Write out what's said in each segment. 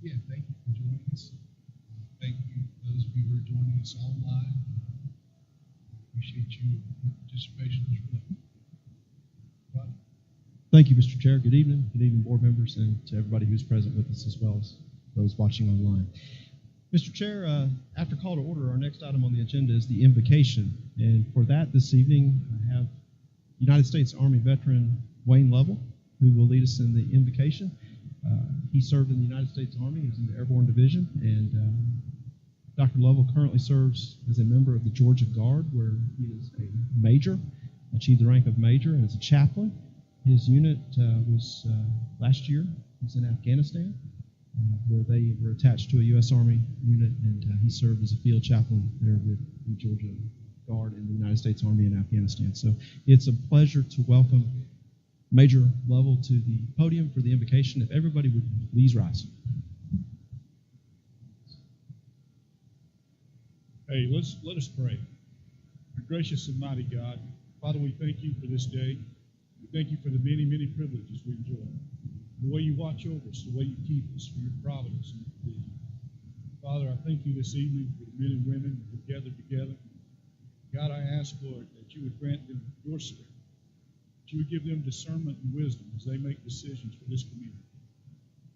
Again, thank you for joining us. Thank you, those of you who are joining us online. Appreciate your participation as well. Rodney. Thank you, Mr. Chair. Good evening. Good evening, board members, and to everybody who's present with us as well as those watching online. Mr. Chair, after call to order, our next item on the agenda is the invocation. And for that this evening, I have United States Army veteran Wayne Lovell, who will lead us in the invocation. He served in the United States Army. He was in the Airborne Division, and Dr. Lovell currently serves as a member of the Georgia Guard, where he is a major, achieved the rank of major, and is a chaplain. His unit was last year. He was in Afghanistan, where they were attached to a U.S. Army unit, and he served as a field chaplain there with the Georgia Guard in the United States Army in Afghanistan. So it's a pleasure to welcome Major Lovell to the podium for the invocation. If everybody would please rise. Hey, let us pray. Our gracious and mighty God, Father, we thank you for this day. We thank you for the many, many privileges we enjoy. The way you watch over us, the way you keep us, for your providence and your provision. Father, I thank you this evening for the men and women who have gathered together. God, I ask, Lord, that you would grant them your spirit. You would give them discernment and wisdom as they make decisions for this community.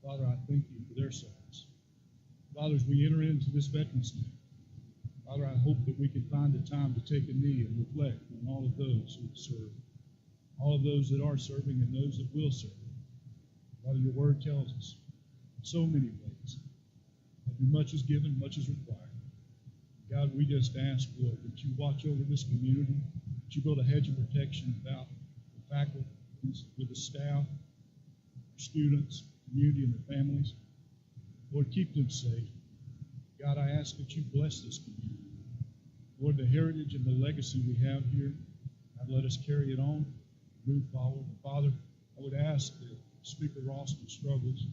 Father, I thank you for their service. Father, as we enter into this Veterans Day, Father, I hope that we can find a time to take a knee and reflect on all of those who serve, all of those that are serving and those that will serve. Father, your word tells us in so many ways that much is given, much is required. God, we just ask, Lord, that you watch over this community, that you build a hedge of protection about faculty, with the staff, students, community, and the families. Lord, keep them safe. God, I ask that you bless this community. Lord, the heritage and the legacy we have here, God, let us carry it on, move forward. And Father, I would ask that Speaker Ralston struggles,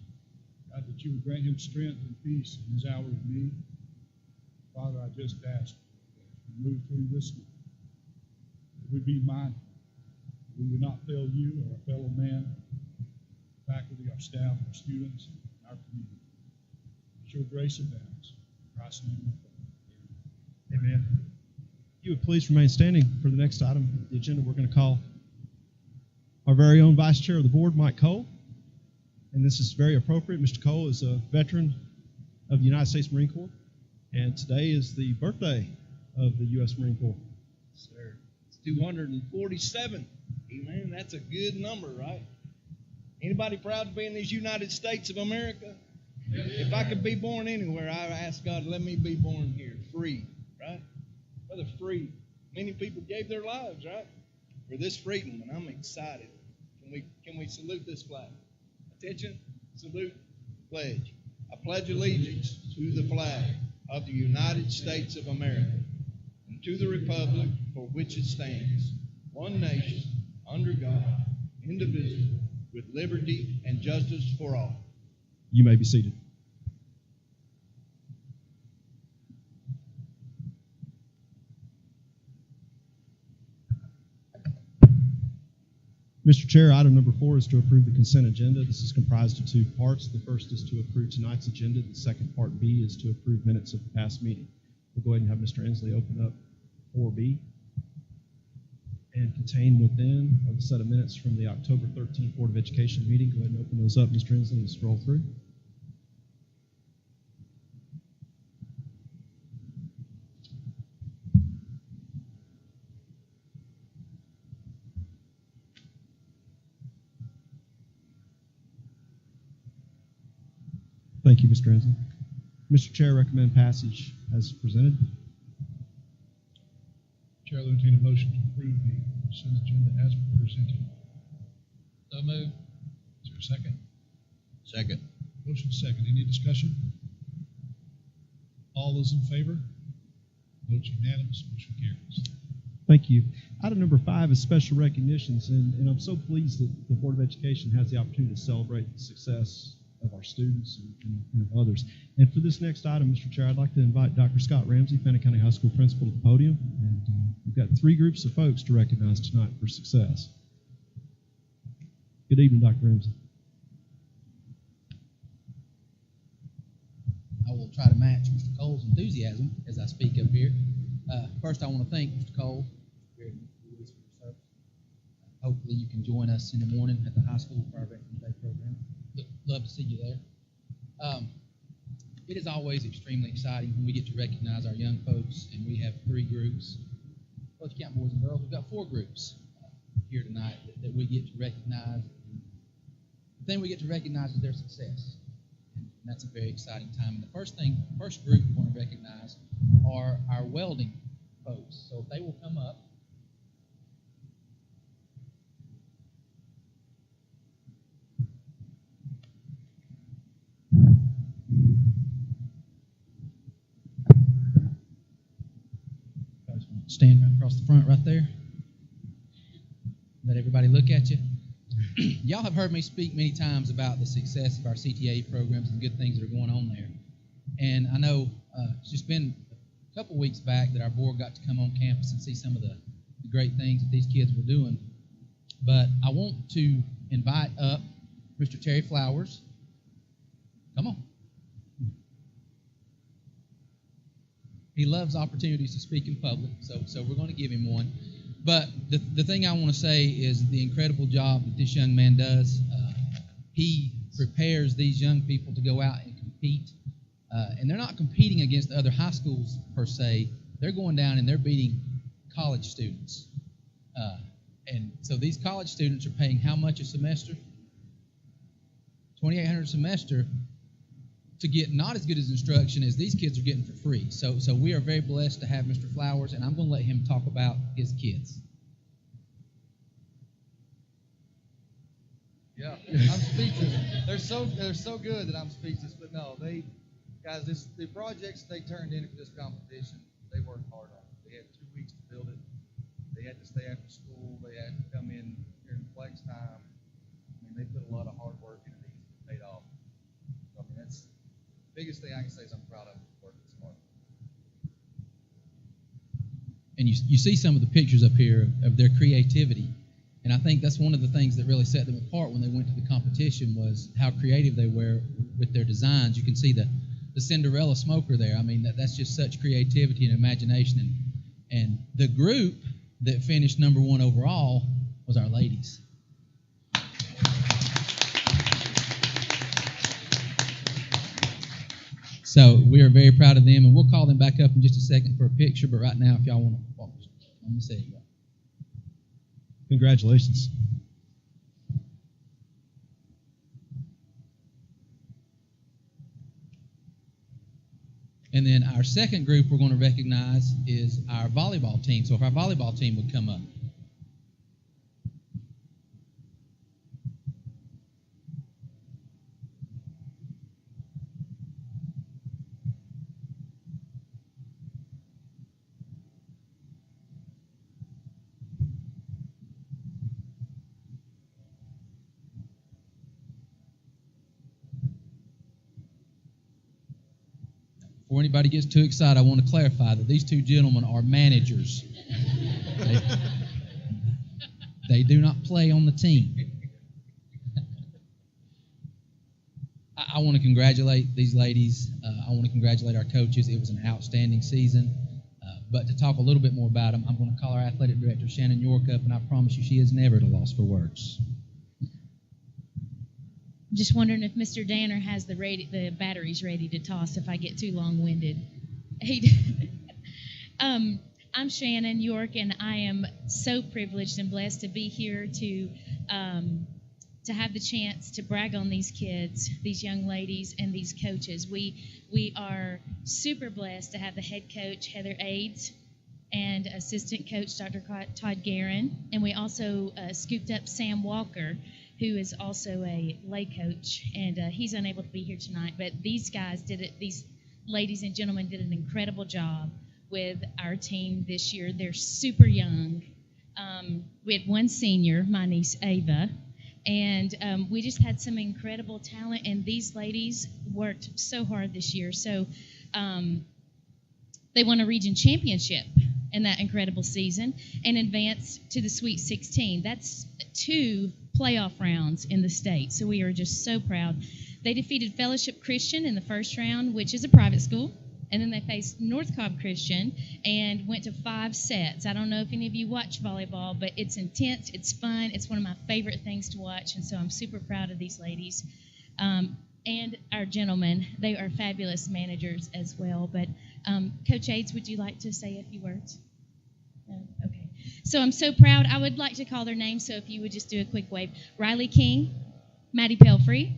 God, that you would grant him strength and peace in his hour of need. Father, I just ask that we move through this, that we be mindful. We would not fail you or our fellow man, faculty, our staff, our students, and our community. It's your grace abounds. In Christ's name we pray. Amen. If you would please remain standing for the next item on the agenda. We're going to call our very own Vice Chair of the Board, Mike Cole. And this is very appropriate. Mr. Cole is a veteran of the United States Marine Corps, and today is the birthday of the U.S. Marine Corps. Sir, it's 247. Amen. That's a good number, right? Anybody proud to be in these United States of America? If I could be born anywhere, I ask God, let me be born here, free, right? Brother, free. Many people gave their lives, right, for this freedom, and I'm excited. Can we salute this flag? Attention, salute, pledge. I pledge allegiance to the flag of the United States of America and to the republic for which it stands, one nation, under God, indivisible, with liberty and justice for all. You may be seated. Mr. Chair, item number 4 is to approve the consent agenda. This is comprised of 2 parts. The first is to approve tonight's agenda. The second part B is to approve minutes of the past meeting. We'll go ahead and have Mr. Inslee open up 4B. And contained within a set of minutes from the October 13th Board of Education meeting. Go ahead and open those up, Mr. Inslee, and scroll through. Thank you, Mr. Inslee. Mr. Chair, recommend passage as presented. Chair will entertain a motion to approve the consent agenda as presented. So moved. Is there a second? Second. Motion second. Any discussion? All those in favor? Vote unanimous. Motion carries. Thank you. Item number 5 is special recognitions, and I'm so pleased that the Board of Education has the opportunity to celebrate the success of our students and of others. And for this next item, Mr. Chair, I'd like to invite Dr. Scott Ramsey, Fannin County High School Principal, to the podium. And we've got 3 groups of folks to recognize tonight for success. Good evening, Dr. Ramsey. will try to match Mr. Cole's enthusiasm as I speak up here. First, I want to thank Mr. Cole for your service. Hopefully, you can join us in the morning at the high school for our Veterans Day program. Love to see you there. It is always extremely exciting when we get to recognize our young folks, and we have 3 groups. Both count boys and girls. We've got 4 groups here tonight that we get to recognize. The thing we get to recognize is their success, and that's a very exciting time. And the first group we want to recognize are our welding folks. So if they will come up. Stand right across the front right there. Let everybody look at you. Y'all have heard me speak many times about the success of our CTA programs and good things that are going on there. And I know it's just been a couple weeks back that our board got to come on campus and see some of the great things that these kids were doing. But I want to invite up Mr. Terry Flowers. Come on. He loves opportunities to speak in public, so we're going to give him one. But the thing I want to say is the incredible job that this young man does. He prepares these young people to go out and compete. And they're not competing against other high schools per se. They're going down and they're beating college students. And so these college students are paying how much a semester? $2,800 a semester to get not as good as instruction as these kids are getting for free. So we are very blessed to have Mr. Flowers, and I'm going to let him talk about his kids. Yeah, I'm speechless. They're so good that I'm speechless. But no, the projects they turned in for this competition, they worked hard on it. They had 2 weeks to build it. They had to stay after school. They had to come in during flex time. I mean, they put a lot of hard work into these. It paid off. So, I mean, that's the biggest thing I can say is I'm proud of them for working smart. And you see some of the pictures up here of their creativity. And I think that's one of the things that really set them apart when they went to the competition was how creative they were with their designs. You can see the Cinderella smoker there. I mean, that's just such creativity and imagination. And the group that finished number 1 overall was our ladies. So we are very proud of them, and we'll call them back up in just a second for a picture. But right now, if y'all want to walk, I'm going to say it. Congratulations. And then our second group we're going to recognize is our volleyball team. So if our volleyball team would come up. Before anybody gets too excited, I want to clarify that these 2 gentlemen are managers. They do not play on the team. I want to congratulate these ladies. I want to congratulate our coaches. It was an outstanding season. But to talk a little bit more about them, I'm going to call our athletic director, Shannon York, up, and I promise you she is never at a loss for words. Just wondering if Mr. Danner has the batteries ready to toss if I get too long-winded. I'm Shannon York, and I am so privileged and blessed to be here to have the chance to brag on these kids, these young ladies, and these coaches. We are super blessed to have the head coach, Heather Aids, and assistant coach, Dr. Todd Guerin, and we also scooped up Sam Walker, who is also a lay coach, and he's unable to be here tonight. But these guys these ladies and gentlemen did an incredible job with our team this year. They're super young. We had 1 senior, my niece Ava, and we just had some incredible talent, and these ladies worked so hard this year. So they won a region championship in that incredible season and advanced to the Sweet 16. That's 2 playoff rounds in the state, so we are just so proud. They defeated Fellowship Christian in the first round, which is a private school. And then they faced North Cobb Christian and went to 5 sets. I don't know if any of you watch volleyball, but it's intense, it's fun, it's one of my favorite things to watch, and so I'm super proud of these ladies. And our gentlemen, they are fabulous managers as well. But Coach Aids, would you like to say a few words? No? Okay. So I'm so proud. I would like to call their names, so if you would just do a quick wave. Riley King, Maddie Pelfrey,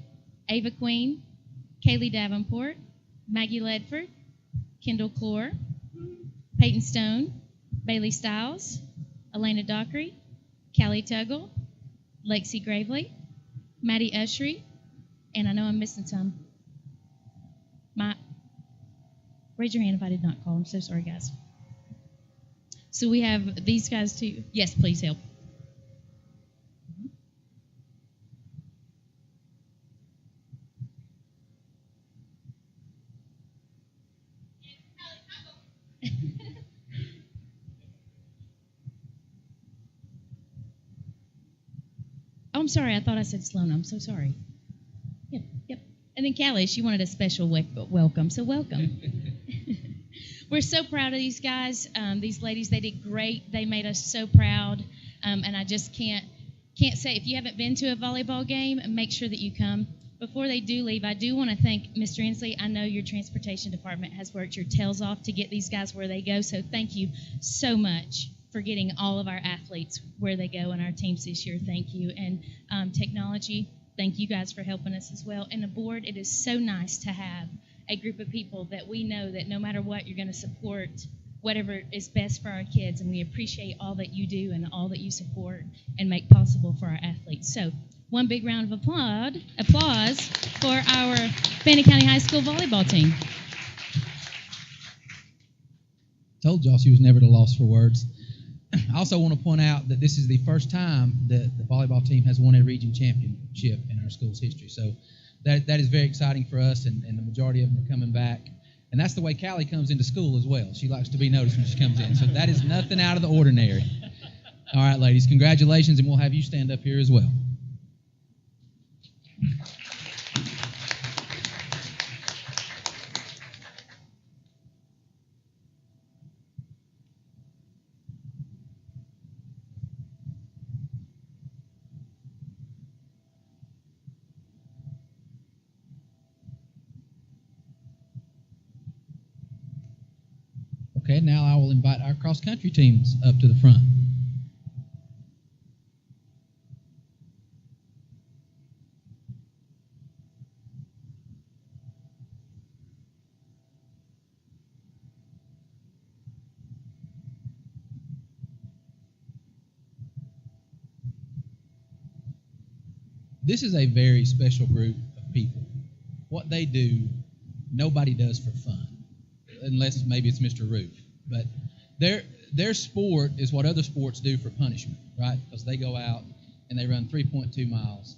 Ava Queen, Kaylee Davenport, Maggie Ledford, Kendall Clore, Peyton Stone, Bailey Stiles, Elena Dockery, Callie Tuggle, Lexi Gravely, Maddie Ushery, and I know I'm missing some. Raise your hand if I did not call. I'm so sorry, guys. So we have these guys too. Yes, please help. Oh, I'm sorry. I thought I said Sloan. I'm so sorry. Yep. And then Callie, she wanted a special welcome. So welcome. We're so proud of these guys. These ladies, they did great. They made us so proud. And I just can't say, if you haven't been to a volleyball game, make sure that you come. Before they do leave, I do want to thank Mr. Inslee. I know your transportation department has worked your tails off to get these guys where they go. So thank you so much for getting all of our athletes where they go in our teams this year. Thank you. And technology, thank you guys for helping us as well. And the board, it is so nice to have a group of people that we know that no matter what, you're going to support whatever is best for our kids. And we appreciate all that you do and all that you support and make possible for our athletes. So one big round of applause for our Fannin County High School volleyball team. Told y'all she was never at a loss for words. I also want to point out that this is the first time that the volleyball team has won a region championship in our school's history. So that is very exciting for us, and the majority of them are coming back. And that's the way Callie comes into school as well. She likes to be noticed when she comes in. So that is nothing out of the ordinary. All right, ladies, congratulations, and we'll have you stand up here as well. Okay, now I will invite our cross-country teams up to the front. This is a very special group of people. What they do, nobody does for fun, unless maybe it's Mr. Roof. But their sport is what other sports do for punishment, right? Because they go out and they run 3.2 miles,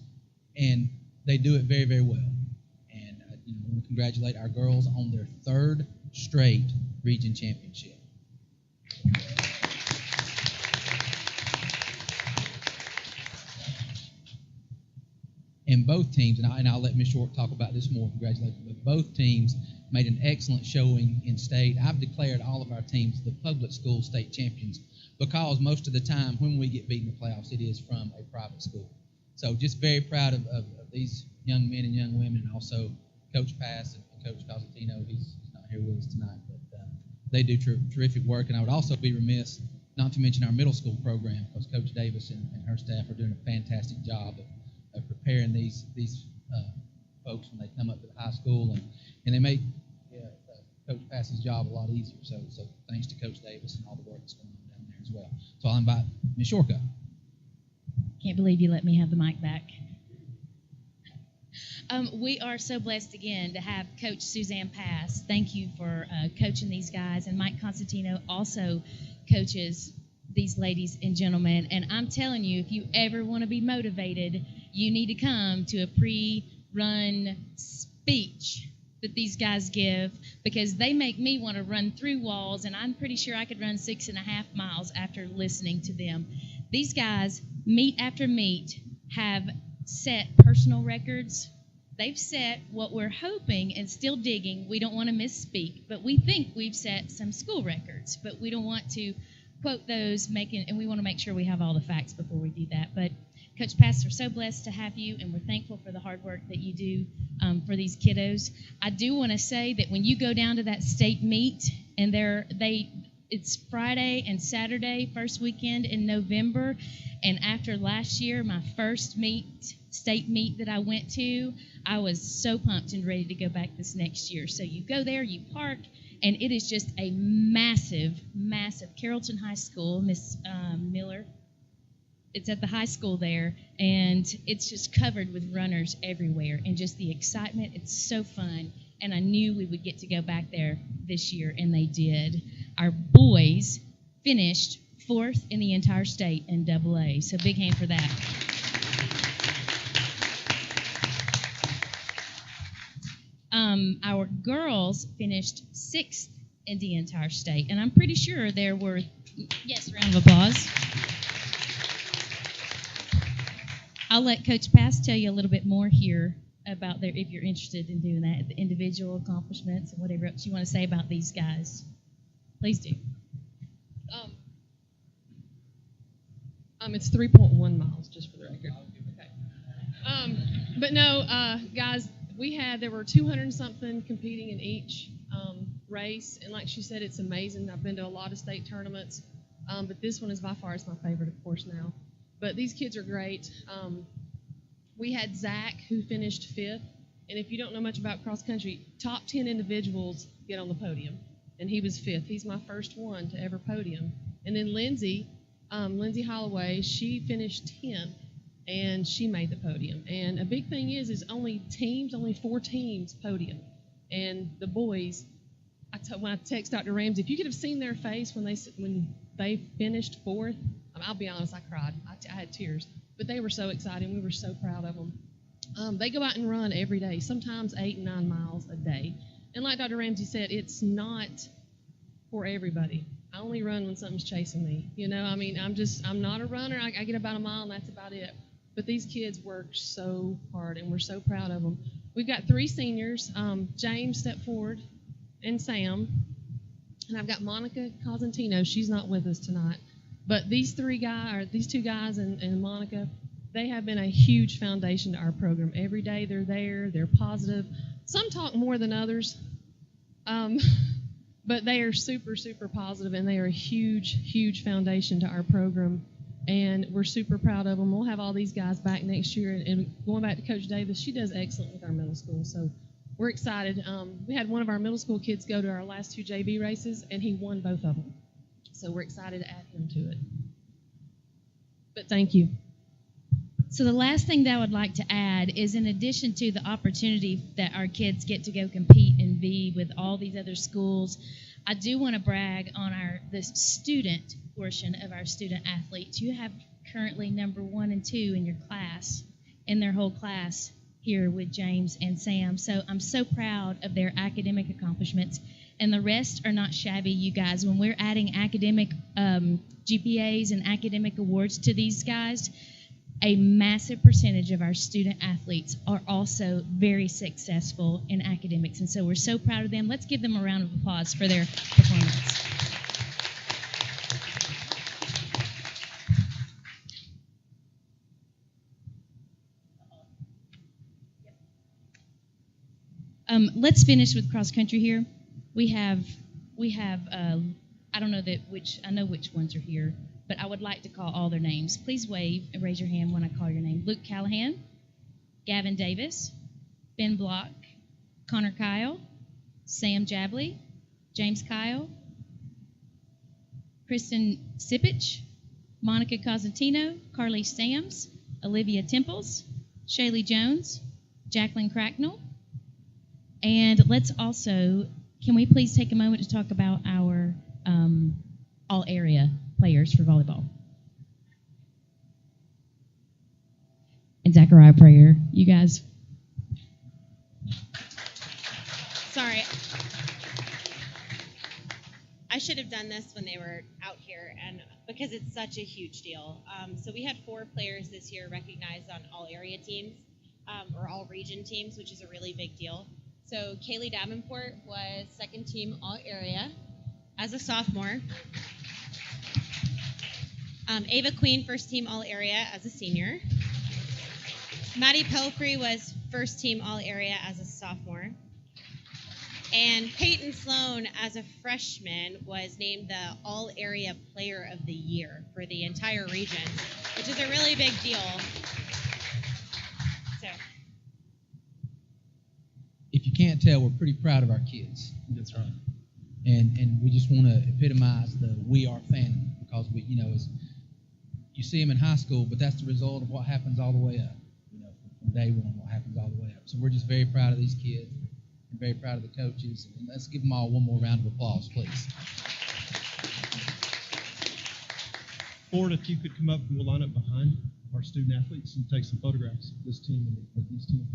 and they do it very, very well. And I want to congratulate our girls on their 3rd straight region championship. And both teams, and I'll let Ms. York talk about this more, congratulations, but both teams made an excellent showing in state. I've declared all of our teams the public school state champions because most of the time when we get beaten in the playoffs, it is from a private school. So just very proud of these young men and young women, and also Coach Pass and Coach Cosentino. He's not here with us tonight, but they do terrific work. And I would also be remiss not to mention our middle school program, because Coach Davis and her staff are doing a fantastic job of preparing these folks when they come up to the high school, and they make Coach Pass's job a lot easier. So thanks to Coach Davis and all the work that's going on down there as well. So I'll invite Ms. Shorka. Can't believe you let me have the mic back. We are so blessed again to have Coach Suzanne Pass. Thank you for coaching these guys, and Mike Constantino also coaches these ladies and gentlemen. And I'm telling you, if you ever want to be motivated, you need to come to a pre-run speech that these guys give, because they make me want to run through walls, and I'm pretty sure I could run 6.5 miles after listening to them. These guys, meet after meet, have set personal records they've set what we're hoping and still digging. We don't want to misspeak, but we think we've set some school records, but we don't want to quote those, and we want to make sure we have all the facts before we do that. But Coach Pass, we're so blessed to have you, and we're thankful for the hard work that you do for these kiddos. I do want to say that when you go down to that state meet, and it's Friday and Saturday, first weekend in November, and after last year, my first state meet that I went to, I was so pumped and ready to go back this next year. So you go there, you park, and it is just a massive, massive Carrollton High School, Miss Miller. It's at the high school there, and it's just covered with runners everywhere, and just the excitement. It's so fun, and I knew we would get to go back there this year, and they did. Our boys finished 4th in the entire state in AA, so big hand for that. Our girls finished 6th in the entire state, and I'm pretty sure there were, yes, round of applause. I'll let Coach Pass tell you a little bit more here about if you're interested in doing that, the individual accomplishments and whatever else you want to say about these guys. Please do. It's 3.1 miles, just for the record. Okay. But no, guys, there were 200-something competing in each race, and like she said, it's amazing. I've been to a lot of state tournaments, but this one is by far my favorite, of course, now. But these kids are great. We had Zach, who finished 5th, and if you don't know much about cross country, top 10 individuals get on the podium, and he was 5th. He's my first one to ever podium. And then Lindsay Holloway, she finished 10th, and she made the podium. And a big thing is only 4 teams podium. And the boys, when I text Dr. Ramsey, if you could have seen their face when they finished 4th, I'll be honest, I cried. I had tears. But they were so excited. We were so proud of them. They go out and run every day, sometimes 8 and 9 miles a day. And like Dr. Ramsey said, it's not for everybody. I only run when something's chasing me. I'm not a runner. I get about a mile, and that's about it. But these kids work so hard, and we're so proud of them. We've got 3 seniors. James stepped forward, and Sam. And I've got Monica Cosentino. She's not with us tonight. But these 2 guys and Monica, they have been a huge foundation to our program. Every day they're there. They're positive. Some talk more than others. But they are super, super positive, and they are a huge, huge foundation to our program. And we're super proud of them. We'll have all these guys back next year. And going back to Coach Davis, she does excellent with our middle school. So we're excited. We had one of our middle school kids go to our last 2 JV races, and he won both of them. So we're excited to add him to it. But thank you. So the last thing that I would like to add is, in addition to the opportunity that our kids get to go compete and be with all these other schools, I do want to brag on the student portion of our student athletes. You have currently number 1 and 2 in your class, in their whole class here with James and Sam. So I'm so proud of their academic accomplishments. And the rest are not shabby, you guys. When we're adding academic GPAs and academic awards to these guys, a massive percentage of our student athletes are also very successful in academics. And so we're so proud of them. Let's give them a round of applause for their performance. Let's finish with cross country here. We have I don't know I know which ones are here, but I would like to call all their names. Please wave and raise your hand when I call your name. Luke Callahan, Gavin Davis, Ben Block, Connor Kyle, Sam Jabley, James Kyle, Kristen Sipich, Monica Cosentino, Carly Sams, Olivia Temples, Shaylee Jones, Jacqueline Cracknell. And let's also, can we please take a moment to talk about our all-area players for volleyball? And Zachariah Prayer, you guys. Sorry. I should have done this when they were out here, and because it's such a huge deal. So we had 4 players this year recognized on all area teams. or all region teams, which is a really big deal. So Kaylee Davenport was second team all area as a sophomore. Ava Queen, first team all area as a senior. Maddie Pelfrey was first team all area as a sophomore. And Peyton Sloan, as a freshman, was named the all area player of the year for the entire region, which is a really big deal. So, If you can't tell, we're pretty proud of our kids. That's right. And we just want to epitomize the "we are Fannin" because we, you see them in high school, but that's the result of what happens all the way up. From day one, what happens all the way up. So we're just very proud of these kids and very proud of the coaches. And let's give them all one more round of applause, please. Ford, if you could come up and we'll line up behind our student athletes and take some photographs of this team and of these teams.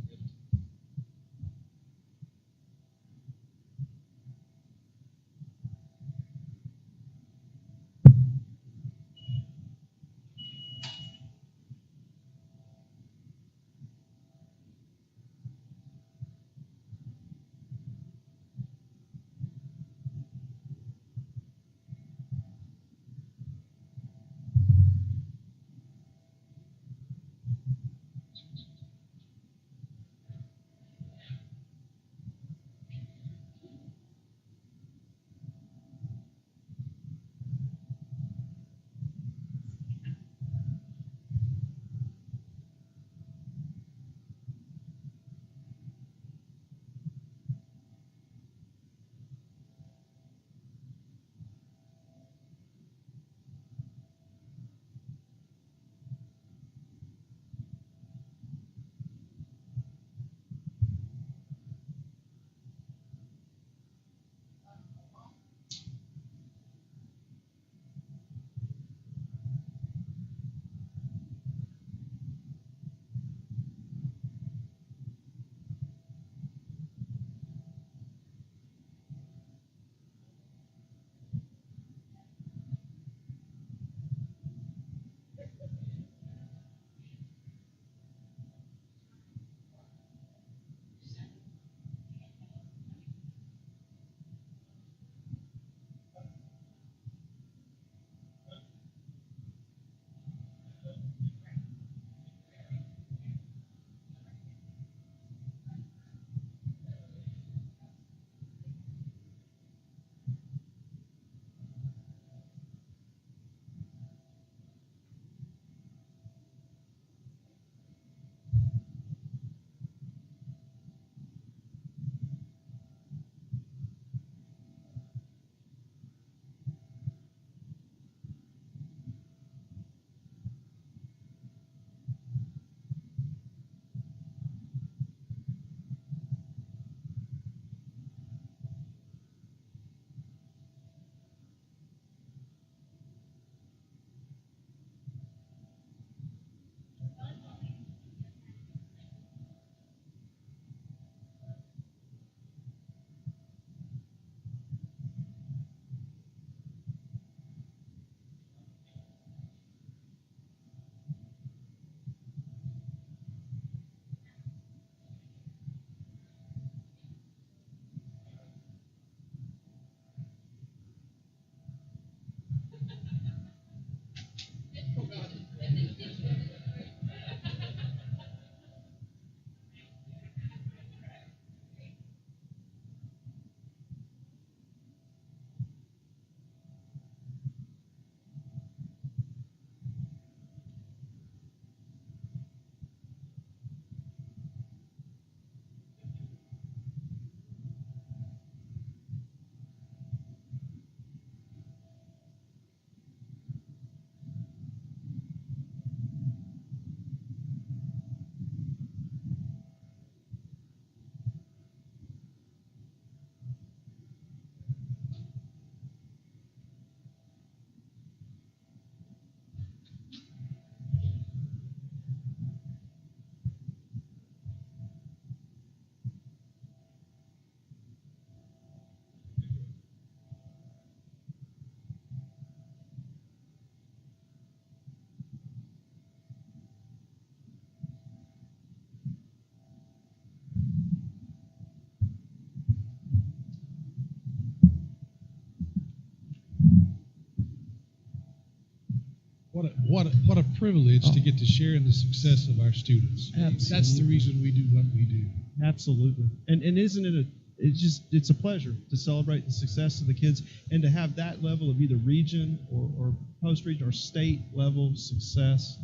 What a privilege to get to share in the success of our students. Absolutely. That's the reason we do what we do. Absolutely. And isn't it it's a pleasure to celebrate the success of the kids and to have that level of either region or post-region or state level success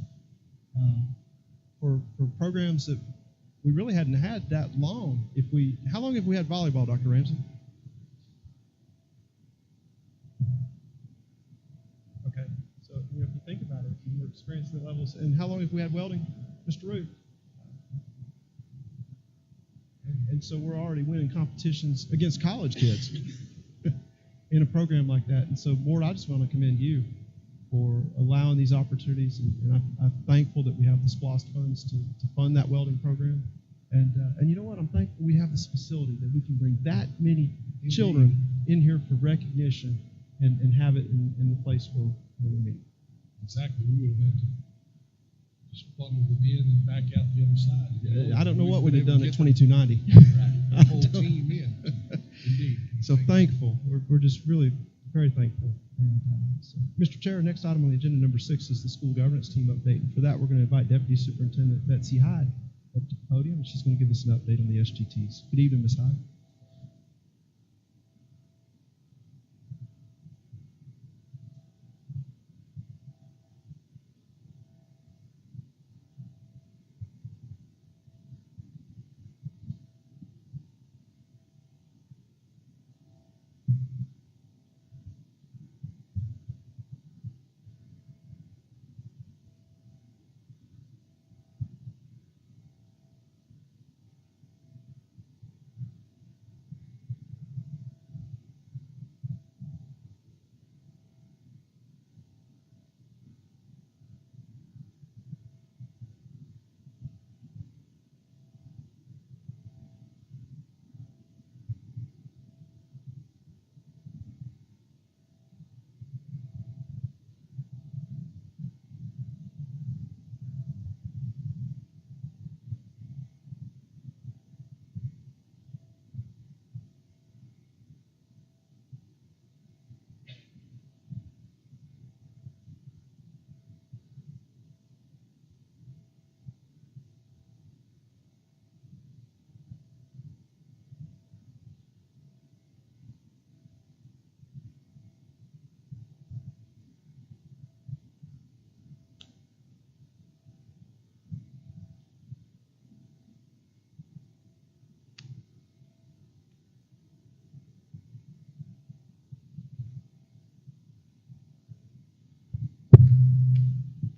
for programs that we really hadn't had that long. How long have we had volleyball, Dr. Ramsey? Okay. So if you think about it, we're experiencing the levels. And how long have we had welding, Mr. Root? And so we're already winning competitions against college kids in a program like that. And so, Board, I just want to commend you for allowing these opportunities. And I'm thankful that we have the SPLOST funds to fund that welding program. And you know what? I'm thankful we have this facility that we can bring that many children in here for recognition and have it in the place where we meet. Exactly. We would have had to just funnel them in and back out the other side. I don't know what we'd have done at 2290. The whole team in. Indeed. So thankful. We're just really very thankful. And so, Mr. Chair, next item on the agenda, number 6, is the school governance team update. And for that, we're going to invite Deputy Superintendent Betsy Hyde up to the podium, and she's going to give us an update on the SGTs. Good evening, Ms. Hyde.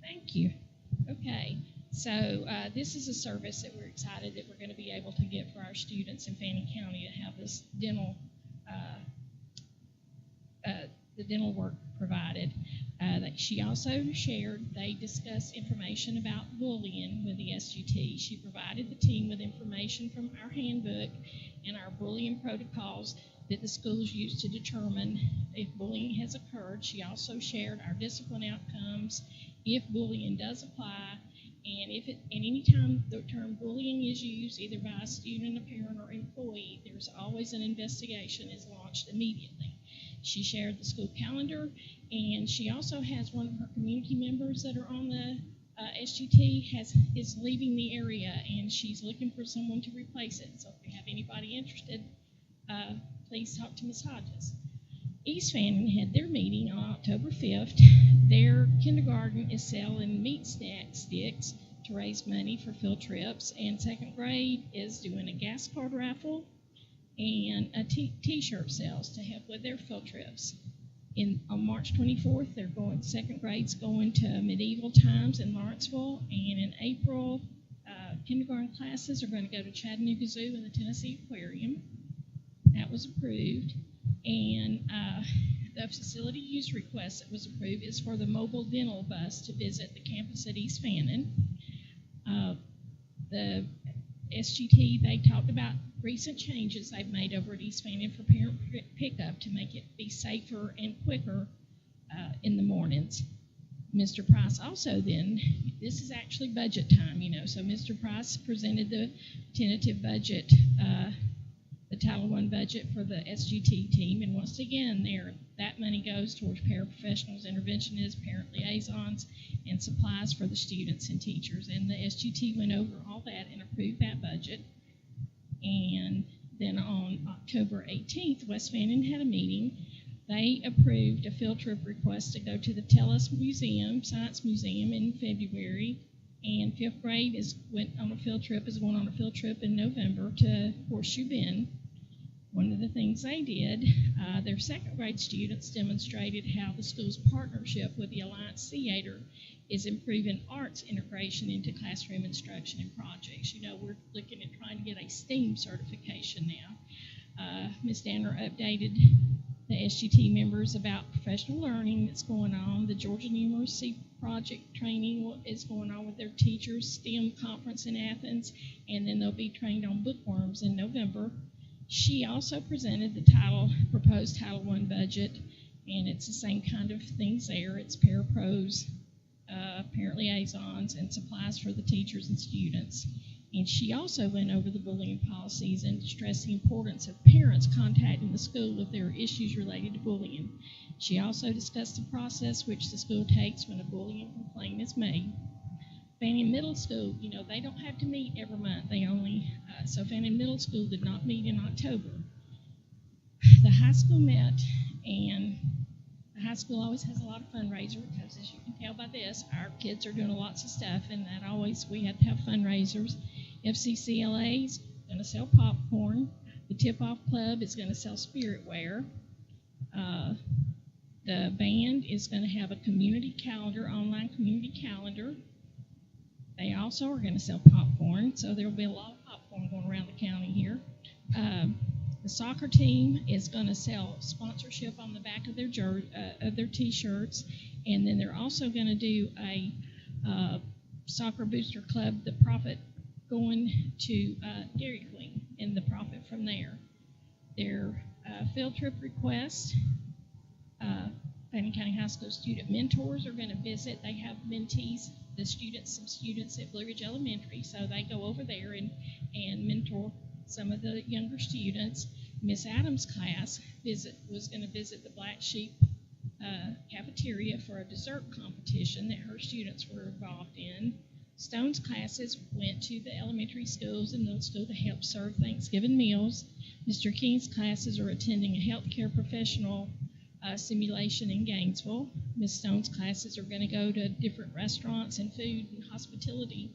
Thank you. Okay, so this is a service that we're excited that we're going to be able to get for our students in Fannin County to have this dental, the dental work provided. That she also shared, they discussed information about bullying with the SGT. She provided the team with information from our handbook and our bullying protocols that the schools use to determine if bullying has occurred. She also shared our discipline outcomes if bullying does apply, and any time the term bullying is used, either by a student, a parent, or employee, there's always an investigation is launched immediately. She shared the school calendar, and she also has one of her community members that are on the SGT is leaving the area, and she's looking for someone to replace it. So if you have anybody interested, please talk to Ms. Hodges. East Fannin had their meeting on October 5th. Their kindergarten is selling meat snack sticks to raise money for field trips, and second grade is doing a gas card raffle and a t-shirt sales to help with their field trips. On March 24th, second grade's going to Medieval Times in Lawrenceville, and in April, kindergarten classes are going to go to Chattanooga Zoo and the Tennessee Aquarium. That was approved. And the facility use request that was approved is for the mobile dental bus to visit the campus at East Fannin. The SGT, they talked about recent changes they've made over at East Fannin for parent pickup to make it be safer and quicker in the mornings. Mr. Price also then, this is actually budget time, so Mr. Price presented the tentative budget, the Title I budget for the SGT team, and once again, that money goes towards paraprofessionals, interventionists, parent liaisons, and supplies for the students and teachers. And the SGT went over all that and approved that budget. And then on October 18th, West Fannin had a meeting. They approved a field trip request to go to the Tellus Museum, Science Museum, in February. And fifth grade is going on a field trip in November to Horseshoe Bend. One of the things they did, their second grade students demonstrated how the school's partnership with the Alliance Theater is improving arts integration into classroom instruction and projects. You know, we're looking at trying to get a STEAM certification now. Ms. Danner updated the SGT members about professional learning that's going on. The Georgia Numeracy Project training is going on with their teachers, STEM conference in Athens, and then they'll be trained on bookworms in November. She also presented the proposed Title I budget, and it's the same kind of things there. It's parapros, parent liaisons, and supplies for the teachers and students. And she also went over the bullying policies and stressed the importance of parents contacting the school if there are issues related to bullying. She also discussed the process which the school takes when a bullying complaint is made. Fannin Middle School, you know, they don't have to meet every month. So Fannin Middle School did not meet in October. The high school met, and the high school always has a lot of fundraisers because, as you can tell by this, our kids are doing lots of stuff, and that always we have to have fundraisers. FCCLA is going to sell popcorn. The Tip-Off Club is going to sell spiritware. The band is going to have a community calendar, online community calendar. They also are going to sell popcorn, so there will be a lot of popcorn going around the county here. The soccer team is going to sell sponsorship on the back of their T-shirts, and then they're also going to do a soccer booster club. The profit going to Dairy Queen, and the profit from there. Their field trip request. Fannin County High School student mentors are going to visit. They have mentees, some students at Blue Ridge Elementary, so they go over there and mentor some of the younger students. Miss Adams' class was going to visit the Black Sheep cafeteria for a dessert competition that her students were involved in. Stone's classes went to the elementary schools and middle school to help serve Thanksgiving meals. Mr. King's classes are attending a healthcare professional simulation in Gainesville. Ms. Stone's classes are going to go to different restaurants and food and hospitality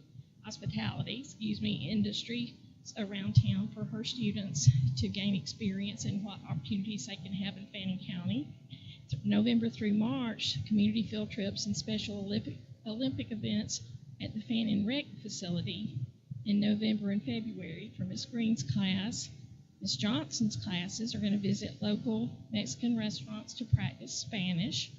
industry around town for her students to gain experience and what opportunities they can have in Fannin County. November through March, community field trips and special Olympic events at the Fannin Rec facility in November and February for Ms. Green's class. Ms. Johnson's classes are going to visit local Mexican restaurants to practice Spanish,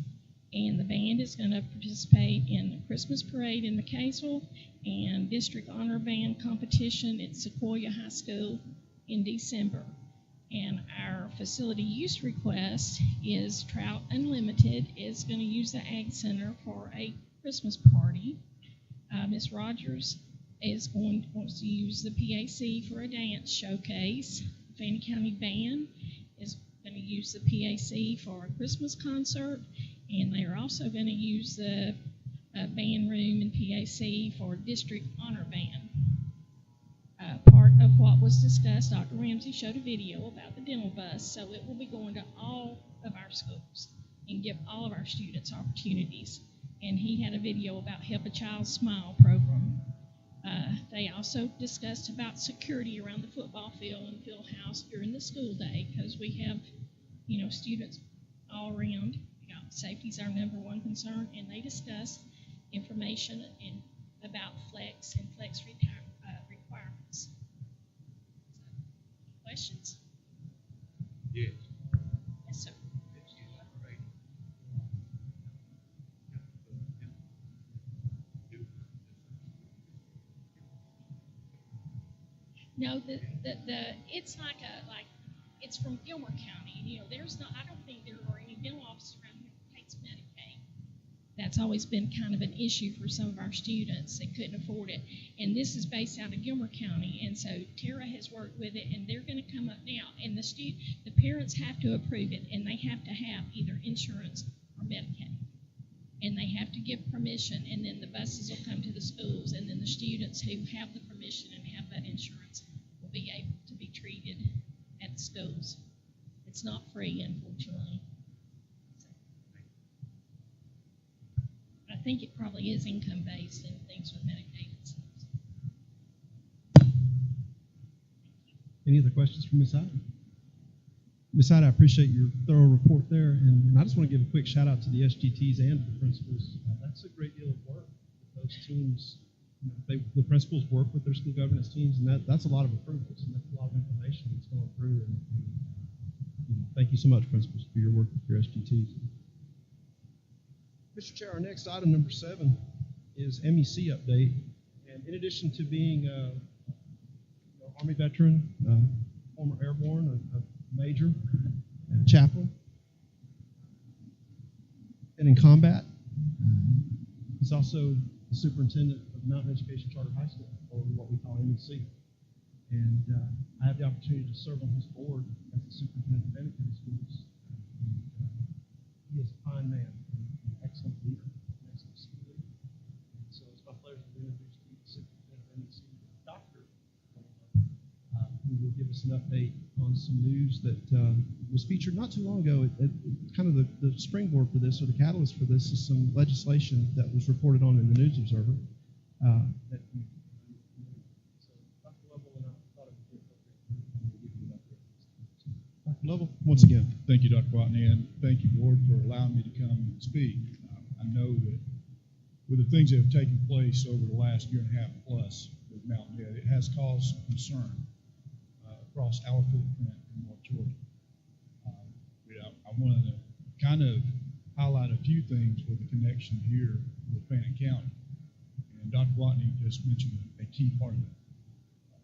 and the band is going to participate in the Christmas parade in McCaysville and District Honor Band competition at Sequoia High School in December. And our facility use request is Trout Unlimited is going to use the Ag Center for a Christmas party. Ms. Rogers wants to use the PAC for a dance showcase. Fannin County Band is going to use the PAC for a Christmas concert, and they are also going to use the band room and PAC for District Honor Band. Part of what was discussed, Dr. Ramsey showed a video about the dental bus, so it will be going to all of our schools and give all of our students opportunities. And he had a video about Help a Child Smile program. They also discussed about security around the football field and field house during the school day, because we have, students all around. Safety is our number one concern, and they discussed information about flex and flex requirements. Questions? Yes. Yes, sir. No, it's it's from Gilmer County. I don't think there are any dental offices around here that takes Medicaid. That's always been kind of an issue for some of our students. They couldn't afford it. And this is based out of Gilmer County, and so Tara has worked with it, and they're going to come up now. and the parents have to approve it, and they have to have either insurance or Medicaid. And they have to give permission, and then the buses will come to the schools, and then the students who have the permission and have that insurance will be able to be treated at the schools. It's not free, unfortunately. I think it probably is income-based and things with Medicaid and stuff. Any other questions from Ms. Hyde? Ms. Hyde, I appreciate your thorough report there, and I just want to give a quick shout out to the SGTs and the principals. That's a great deal of work with those teams. You know, the principals work with their school governance teams, and that's a lot of approvals, and that's a lot of information that's going through. And thank you so much, principals, for your work with your SGTs. Mr. Chair, our next item, number 7, is MEC update. And in addition to being Army veteran, former airborne, a major, chaplain, and in combat, he's also the superintendent of Mountain Education Charter High School, or what we call MEC. And I have the opportunity to serve on his board as the superintendent of many schools. He is a fine man, an excellent leader, an excellent school leader. And so it's my pleasure to introduce to you the superintendent of MEC, Dr. Who will give us an update on some news that was featured not too long ago. Kind of the springboard for this, or the catalyst for this, is some legislation that was reported on in the News Observer. That so Dr. Lovell and I thought it would be appropriate to Dr. Lovell, once again. Thank you, Dr. Watney, and thank you, Board, for allowing me to come and speak. I know that with the things that have taken place over the last year and a half plus with Mountain Ed, it has caused concern across our footprint in North Georgia. I wanted to kind of highlight a few things with the connection here with Fannin County. And Dr. Watney just mentioned a key part of it.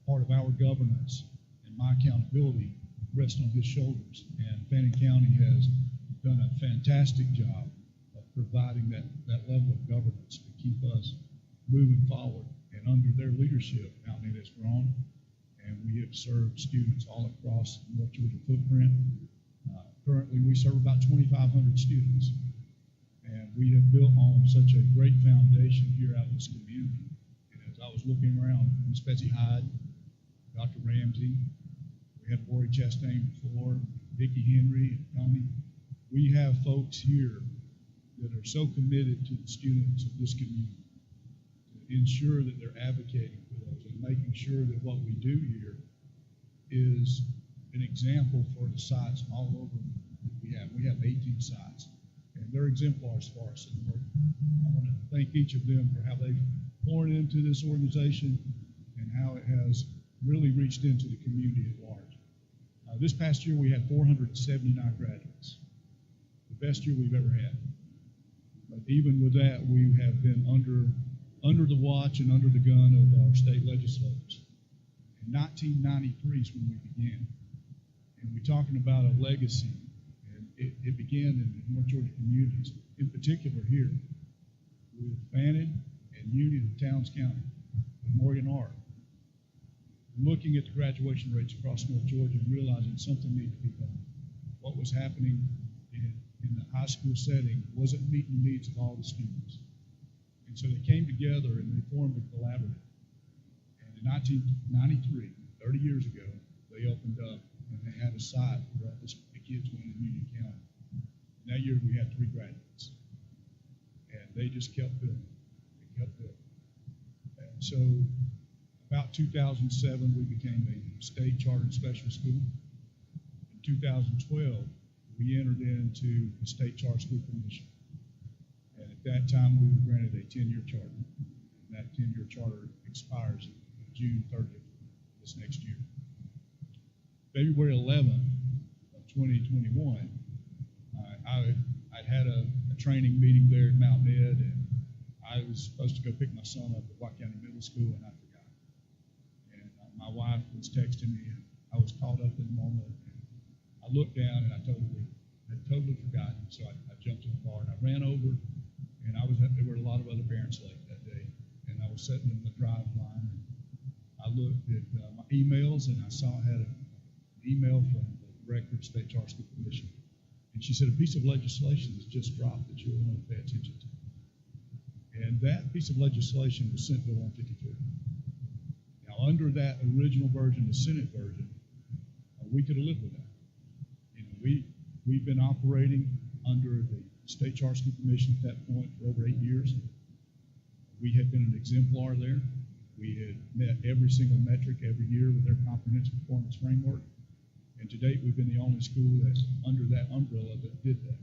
Part of our governance and my accountability rests on his shoulders. And Fannin County has done a fantastic job of providing that level of governance to keep us moving forward. And under their leadership, Mountain Ed has grown, and we have served students all across the North Georgia footprint. Currently, we serve about 2,500 students, and we have built on such a great foundation here out in this community. And as I was looking around, Ms. Betsy Hyde, Dr. Ramsey, we had Lori Chastain before, Vicki Henry, and Tommy. We have folks here that are so committed to the students of this community to ensure that they're advocating for those and making sure that what we do here is an example for the sites all over that we have. We have 18 sites, and they're exemplars for us in work. I want to thank each of them for how they've poured into this organization and how it has really reached into the community at large. This past year, we had 479 graduates, the best year we've ever had. But even with that, we have been under the watch and under the gun of our state legislators. In 1993 is when we began. And we're talking about a legacy, and it began in the North Georgia communities, in particular here, with Fannin and Union of Towns County, with Morgan R. Looking at the graduation rates across North Georgia and realizing something needed to be done. What was happening in the high school setting wasn't meeting the needs of all the students. And so they came together and they formed a collaborative. And in 1993, 30 years ago, they opened up and they had a site where the kids went in Union County. And that year we had 3 graduates. And they just kept building. They kept building. And so about 2007, we became a state chartered special school. In 2012, we entered into the State Charter School Commission. And at that time, we were granted a 10-year charter. And that 10-year charter expires June 30th this next year. February 11th of 2021, I'd had a training meeting there at Mountain Ed, and I was supposed to go pick my son up at White County Middle School, and I forgot. And my wife was texting me, and I was caught up in the moment. And I looked down, and I had totally forgotten. So I jumped in the car, and I ran over, and there were a lot of other parents late that day, and I was sitting in the drive line, and I looked at my emails, and I saw I had an email from the director of State Charter School Commission. And she said, a piece of legislation has just dropped that you'll want to pay attention to. And that piece of legislation was Senate Bill 153. Now, under that original version, the Senate version, we could have lived with that. You know, we've been operating under the State Charter School Commission at that point for over 8 years. We had been an exemplar there. We had met every single metric every year with their comprehensive performance framework. And to date, we've been the only school that's under that umbrella that did that.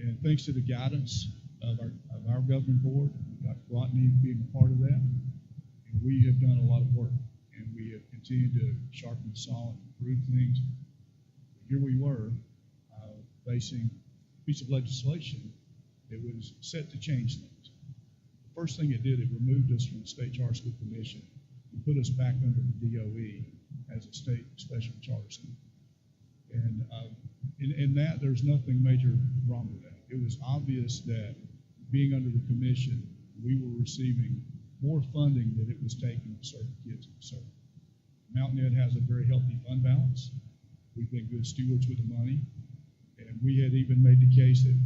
And thanks to the guidance of our governing board, Dr. Watney being a part of that, and we have done a lot of work. And we have continued to sharpen the saw and improve things. Here we were facing a piece of legislation that was set to change things. The first thing it did, it removed us from the State Charter School Commission and put us back under the DOE as a state special charter school. And in that, there's nothing major wrong with that. It was obvious that being under the commission, we were receiving more funding than it was taking to serve the kids we serve. Mountain Ed has a very healthy fund balance. We've been good stewards with the money. And we had even made the case that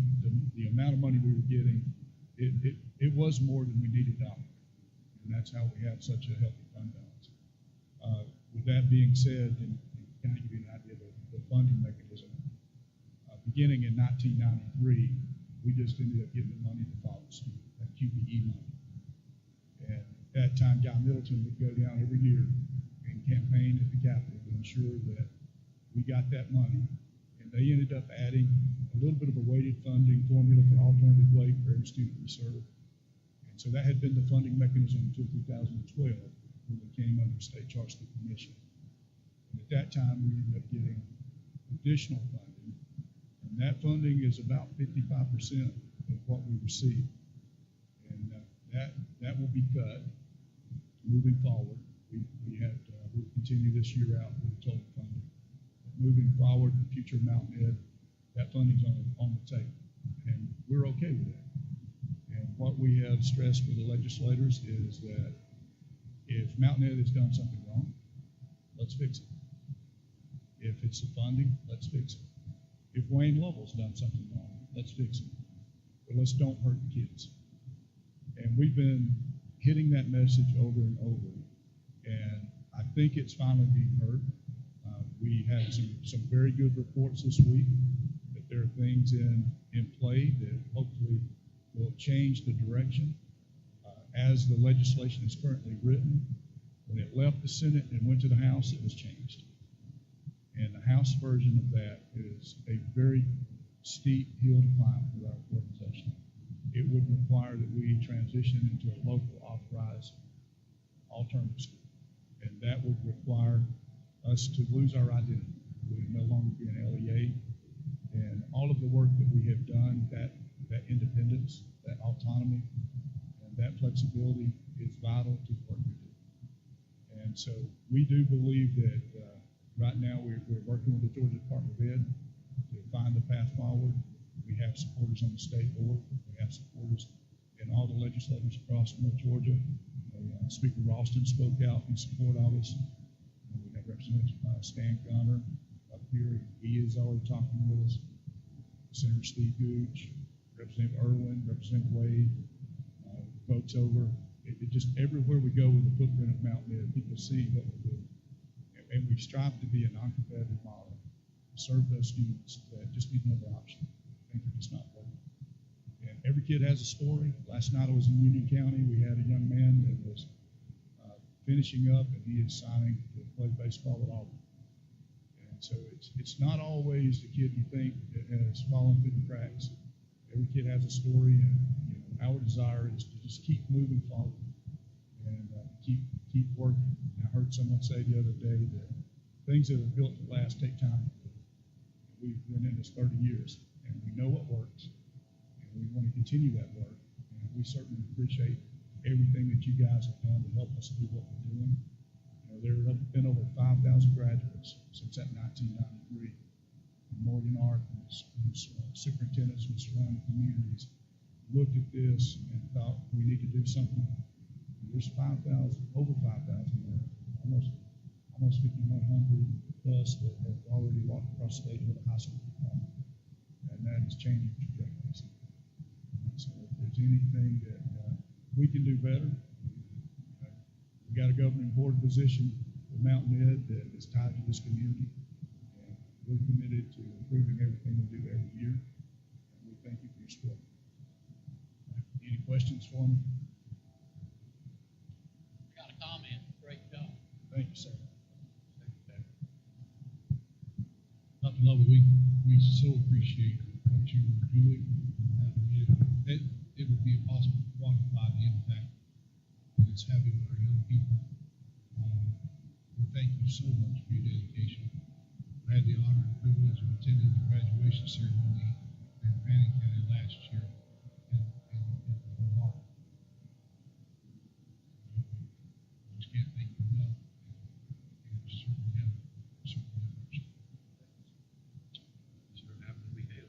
the amount of money we were getting, it was more than we needed to operate. And that's how we have such a healthy fund balance. With that being said, and kind of give you an idea of the funding mechanism, beginning in 1993, we just ended up getting the money to follow the student, that QBE money. And at that time, Guy Middleton would go down every year and campaign at the Capitol to ensure that we got that money. And they ended up adding a little bit of a weighted funding formula for alternative weight for every student we serve. And so that had been the funding mechanism until 2012 when we came under State Charter School Commission. And at that time, we ended up getting additional funding. And that funding is about 55% of what we receive. And that will be cut moving forward. We'll continue this year out with the total funding. But moving forward, the future of Mountain Ed, that funding's on the table. And we're okay with that. And what we have stressed for the legislators is that if Mountain Ed has done something wrong, let's fix it. If it's the funding, let's fix it. If Wayne Lovell's done something wrong, let's fix it. But let's don't hurt the kids. And we've been hitting that message over and over. And I think it's finally being heard. We had some very good reports this week that there are things in play that hopefully will change the direction. As the legislation is currently written, when it left the Senate and went to the House, it was changed. And the House version of that is a very steep hill to climb for our organization. It would require that we transition into a local authorized alternative school. And that would require us to lose our identity. We would no longer be an LEA. And all of the work that we have done, that independence, that autonomy, and that flexibility is vital to the work we do. And so we do believe that right now we're working with the Georgia Department of Ed to find the path forward. We have supporters on the state board. We have supporters in all the legislators across North Georgia. Speaker Ralston spoke out in support of us. We have Representative Stan Gunner up here. He is already talking with us. Senator Steve Gooch, Representative Irwin, Representative Wade, folks over. It just everywhere we go with the footprint of Mountain Ed, people see what we're doing. And we strive to be a non-competitive model, serve those students that just need another option. I think they're just not working. And every kid has a story. Last night I was in Union County. We had a young man that was finishing up, and he is signing to play baseball at Auburn. And so it's not always the kid you think that has fallen through the cracks. Every kid has a story, and our desire is to just keep moving forward and keep working. I heard someone say the other day that things that are built to last take time. We've been in this 30 years, and we know what works, and we want to continue that work. And we certainly appreciate everything that you guys have done to help us do what we're doing. There have been over 5,000 graduates since that 1993. And Morgan Art and his superintendents from surrounding communities looked at this and thought we need to do something. There's over 5,000, almost almost 5,100 plus that have already walked across the stage with a high school diploma. And that is changing trajectories. So if there's anything that we can do better, we got a governing board position with Mountain Ed that is tied to this community. And we're committed to improving everything we do every year. And we thank you for your support. Any questions for me? Got a comment. Great job. Thank you, sir. Dr. Lovell, we so appreciate what you were doing. It would be impossible to quantify the impact that it's having on our young people. We thank you so much for your dedication. I had the honor and privilege of attending the graduation ceremony in Fannin County last year, and remarkable. Just can't thank you enough. And you certainly have mercy. Sure, happy to be here.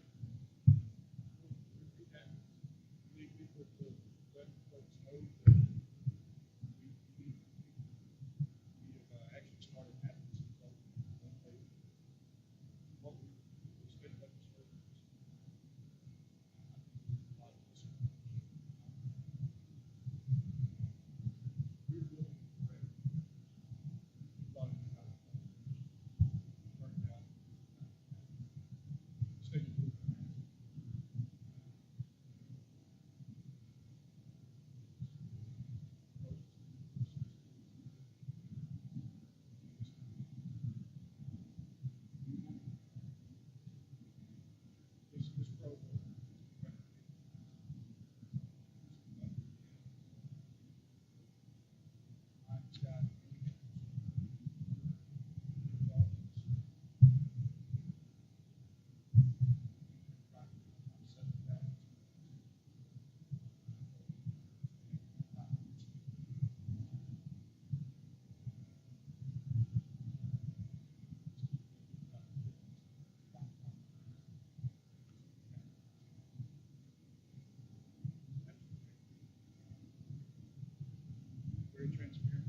Very transparent.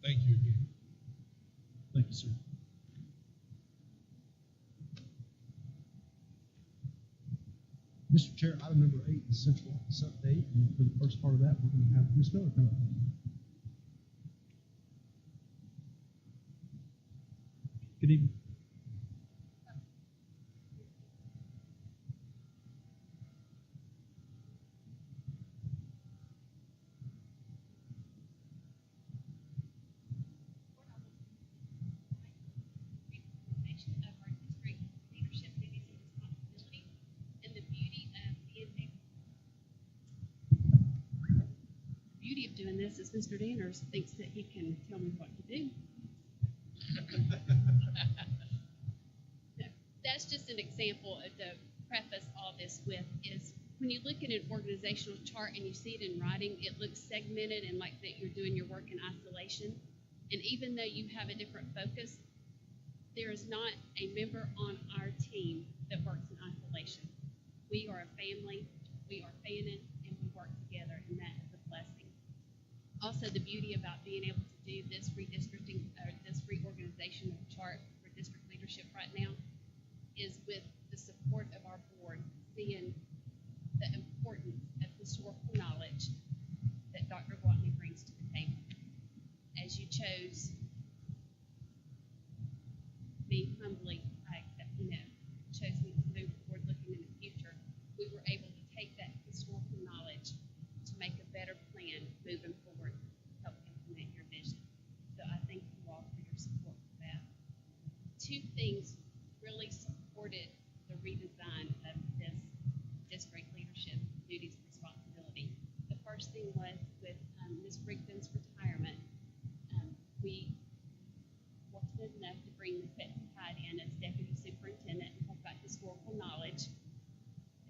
Thank you again. Thank you, sir. Mr. Chair, item number 8 is central office update. And for the first part of that, we're going to have Ms. Miller come up. Good evening. Of our district leadership duties and responsibilities, and the beauty of doing this is Mr. Danners thinks that he can tell me what to do. That's just an example of the preface all this with is when you look at an organizational chart and you see it in writing, it looks segmented and like that you're doing your work in isolation. And even though you have a different focus, there is not a member on our team that works in isolation. We are a family, we are Fannin, and we work together, and that is a blessing. Also, the beauty about being able to do this redistricting, or this reorganization of the chart for district leadership right now is with the support of our board, seeing the importance of historical knowledge that Dr. Gwatney brings to the table. As you chose me humbly, chose me to move forward looking in the future, we were able to take that historical knowledge to make a better plan two things really supported the redesign of this district leadership duties and responsibility. The first thing was with Ms. Rigdon's retirement. We fortunate enough to bring Ms. Betsy Hyde in as deputy superintendent and talk about historical knowledge.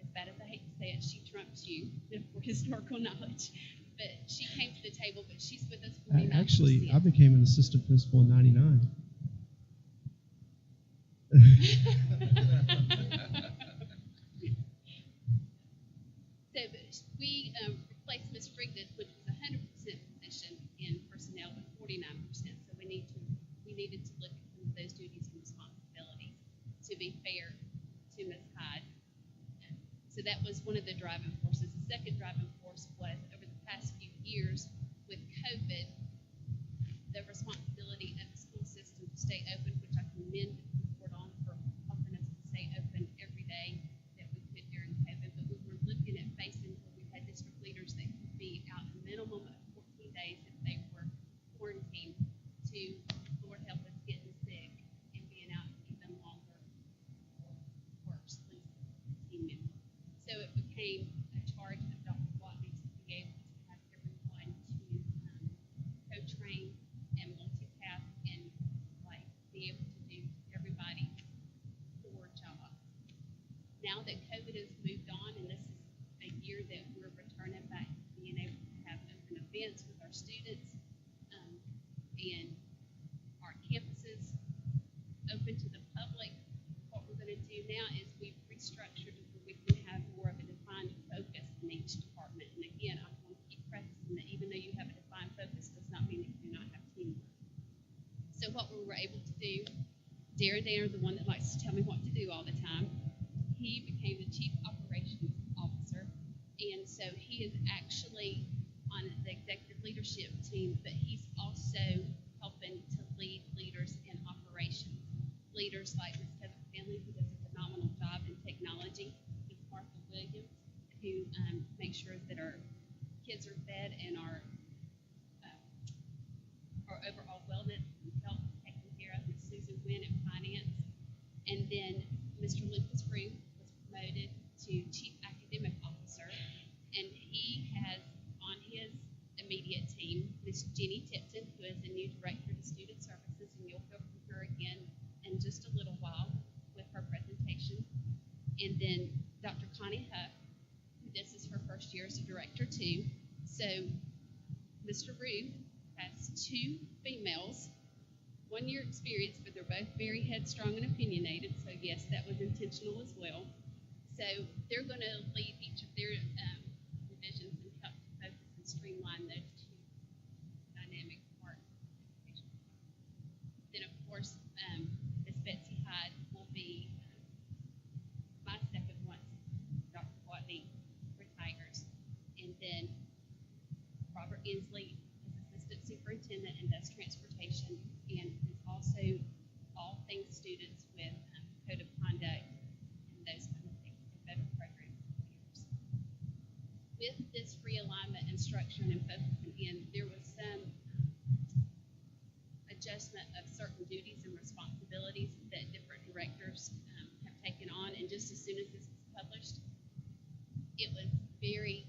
As bad as I hate to say it, she trumps you for historical knowledge. But she came to the table, but she's with us 49%. Actually, I became an assistant principal in '99. So we replaced Ms. Rigdon, which was a 100% position in personnel, with 49%. So we needed to look at some of those duties and responsibilities to be fair to Ms. Hyde. So that was one of the driving forces. The second driving force was over the past few years with COVID, the responsibility of the school system to stay open, which I commend the board on for helping us to stay open every day that we could during COVID. But we were looking at facing where we had district leaders that could be out a minimum of 14 days if they were quarantined to, Lord help us, getting sick and being out even longer or worse, losing a team member. So it became a charge of Dr. Watley to be able to have everyone to co-train and multitask and be able to do everybody's core job. Now that COVID has moved on, and this is a year that we're returning back to being able to have open events with our students and our campuses open to the public, what we're going to do now is we've restructured it where we can have more of a defined focus in each department. And again, I want to keep practicing that even though you have a defined focus does not mean that you do not have teamwork. So what we were able to do, Darren, the one that likes to tell me what to do all the time, he became the chief operations officer. And so he is actually on the executive leadership team, but he's also helping to lead leaders in operations. Leaders like Ms. Heather Fannin, who does a phenomenal job in technology, Ms. Martha Williams, who makes sure that our kids are fed and our overall wellness and health is taken care of, Ms. Susan Wynn in finance. And then Mr. Lucas Rue was promoted to chief academic officer, and he has on his immediate team Ms. Jenny Tipton, who is the new director of student services, and you'll hear from her again in just a little while with her presentation. And then Dr. Connie Huff, who this is her first year as a director too. So Mr. Rue has two females, 1 year experience, but they're both very headstrong and opinionated. So yes, that was intentional as well. So they're going to lead each of their divisions and help to focus and streamline those two dynamic parts of education. Then of course, Ms. Betsy Hyde will be my second once Dr. Watley retires. And then Robert Inslee is assistant superintendent and does transportation and is also all things students with code of conduct and those kind of things and federal programs. With this realignment and structure and focusing in, there was some adjustment of certain duties and responsibilities that different directors have taken on. And just as soon as this was published, it was very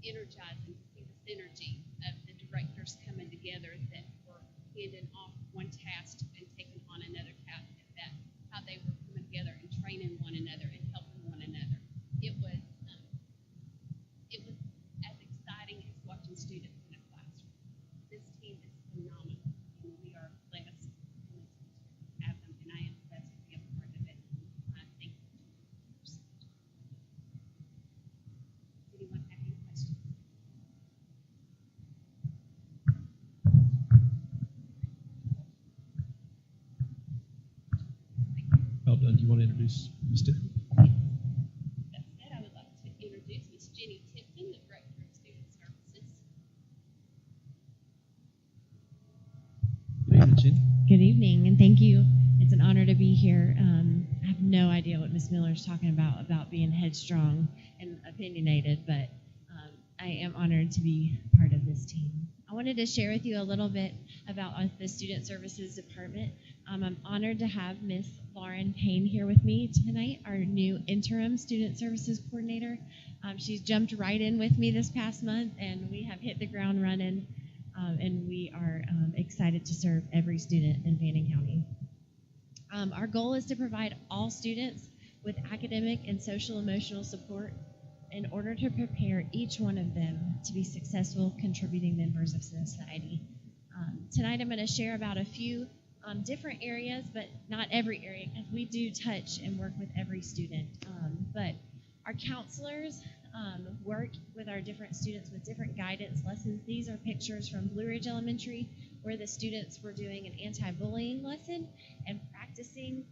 energizing to see the synergy of the directors coming together that were handing off one task and taking on another task, and that how they were coming together and training one another and helping one another. It was as exciting as watching students in a classroom. This team is phenomenal, and we are blessed to have them, and I am blessed to be a part of it. Thank you. Does anyone have any questions? Well done. Do you want to introduce Ms. Tipton? That said, I would like to introduce Ms. Jenny Tipton, the Director of Student Services. Good evening, Jenny. Good evening, and thank you. It's an honor to be here. I have no idea what Ms. Miller's talking about being headstrong and opinionated, but I am honored to be part of this team. I wanted to share with you a little bit about the Student Services Department. I'm honored to have Miss Lauren Payne here with me tonight, our new interim Student Services Coordinator. She's jumped right in with me this past month, and we have hit the ground running, and we are excited to serve every student in Fannin County. Our goal is to provide all students with academic and social emotional support in order to prepare each one of them to be successful contributing members of society. Tonight I'm going to share about a few different areas, but not every area, because we do touch and work with every student. But our counselors work with our different students with different guidance lessons. These are pictures from Blue Ridge Elementary, where the students were doing an anti-bullying lesson and practicing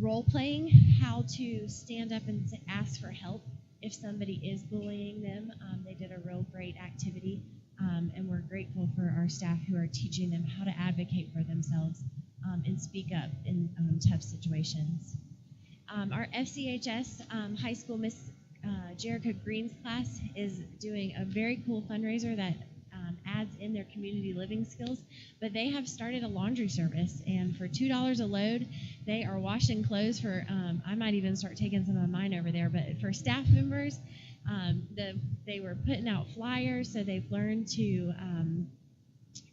role-playing how to stand up and ask for help if somebody is bullying them. They did a real great activity, and we're grateful for our staff who are teaching them how to advocate for themselves and speak up in tough situations. Our FCHS high school Miss Jerica Green's class is doing a very cool fundraiser that adds in their community living skills, but they have started a laundry service, and for $2 a load, they are washing clothes for, I might even start taking some of mine over there, but for staff members, they were putting out flyers, so they've learned to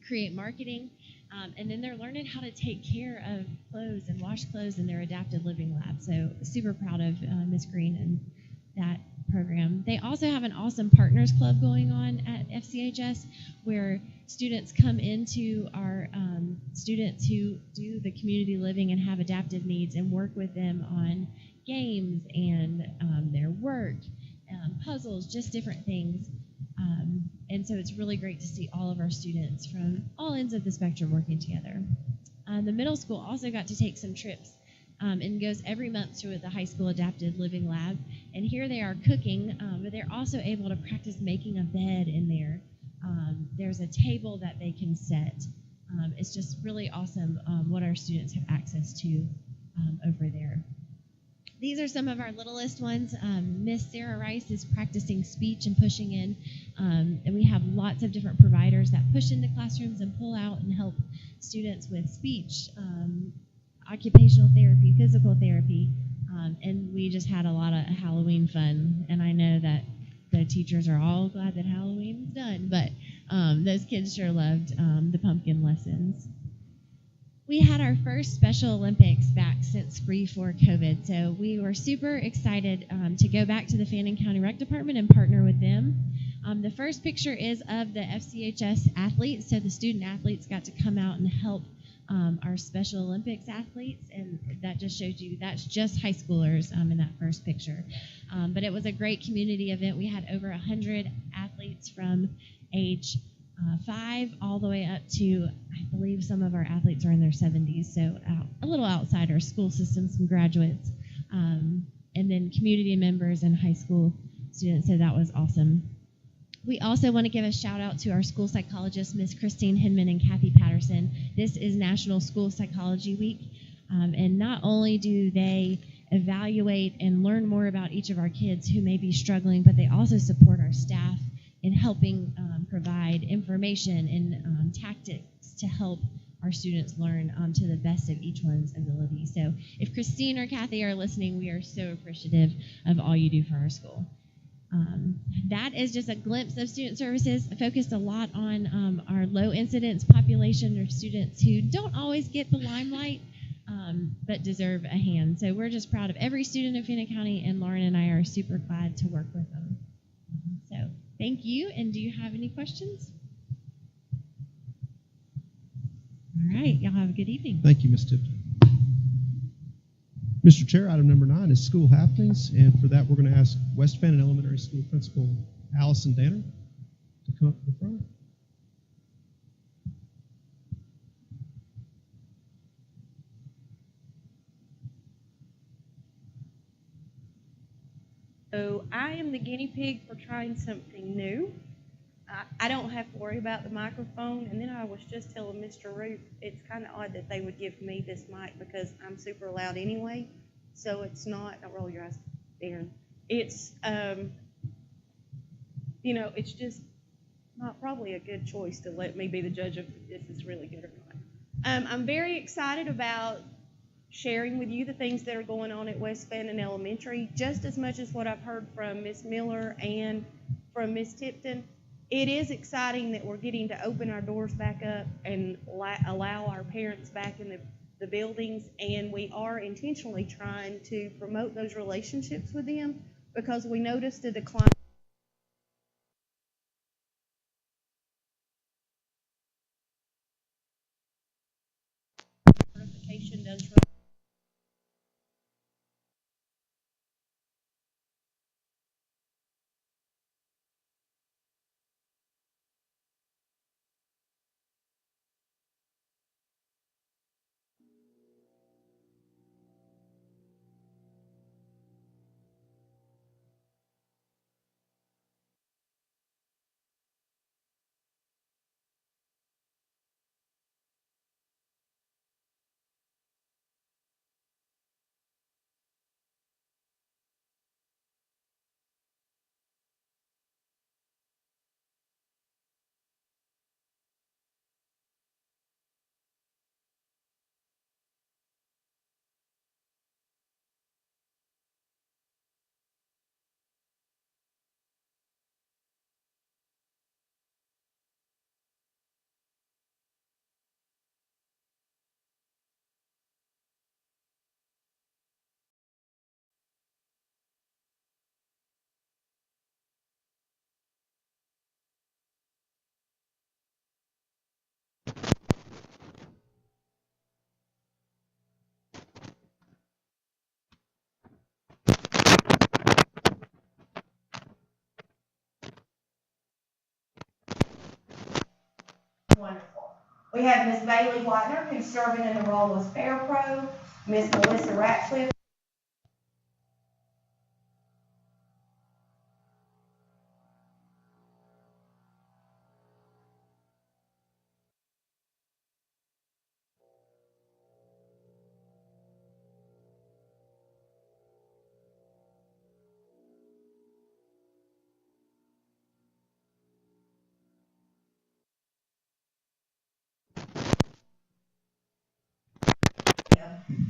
create marketing, and then they're learning how to take care of clothes and wash clothes in their adapted living lab. So super proud of Miss Green and that program. They also have an awesome partners club going on at FCHS, where students come into our students who do the community living and have adaptive needs and work with them on games and their work, puzzles, just different things. And so it's really great to see all of our students from all ends of the spectrum working together. The middle school also got to take some trips and goes every month to the high school adapted living lab. And here they are cooking, but they're also able to practice making a bed in there. There's a table that they can set. It's just really awesome what our students have access to over there. These are some of our littlest ones. Miss Sarah Rice is practicing speech and pushing in, and we have lots of different providers that push into classrooms and pull out and help students with speech, occupational therapy, physical therapy, and we just had a lot of Halloween fun, and I know that the teachers are all glad that Halloween's done, but those kids sure loved the pumpkin lessons. We had our first Special Olympics back since before COVID, so we were super excited to go back to the Fannin County Rec Department and partner with them. The first picture is of the FCHS athletes, so the student athletes got to come out and help our Special Olympics athletes, and that just shows you that's just high schoolers in that first picture. But it was a great community event. We had over 100 athletes from age 5 all the way up to, I believe some of our athletes are in their 70s, so a little outside our school system, some graduates, and then community members and high school students, so that was awesome. We also want to give a shout out to our school psychologists, Miss Christine Hinman and Kathy Patterson. This is National School Psychology Week, and not only do they evaluate and learn more about each of our kids who may be struggling, but they also support our staff in helping provide information and tactics to help our students learn to the best of each one's ability. So if Christine or Kathy are listening, we are so appreciative of all you do for our school. That is just a glimpse of student services. I focused a lot on our low incidence population of students who don't always get the limelight, but deserve a hand. So we're just proud of every student in Fannin County, and Lauren and I are super glad to work with them. So thank you, and do you have any questions? All right, y'all have a good evening. Thank you, Ms. Tipton. Mr. Chair, item number 9 is school happenings, and for that we're going to ask West Fannin Elementary School Principal Allison Danner to come up to the front. So I am the guinea pig for trying something new. I don't have to worry about the microphone. And then I was just telling Mr. Root, it's kind of odd that they would give me this mic because I'm super loud anyway. So it's not, don't roll your eyes, Darren. It's, it's just not probably a good choice to let me be the judge of if this is really good or not. I'm very excited about sharing with you the things that are going on at West Fannin Elementary, just as much as what I've heard from Miss Miller and from Miss Tipton. It is exciting that we're getting to open our doors back up and allow our parents back in the buildings, and we are intentionally trying to promote those relationships with them because we noticed a decline. Certification does wonderful. We have Miss Bailey Whitener, who's serving in the role as Parapro, Miss Melissa Ratcliffe.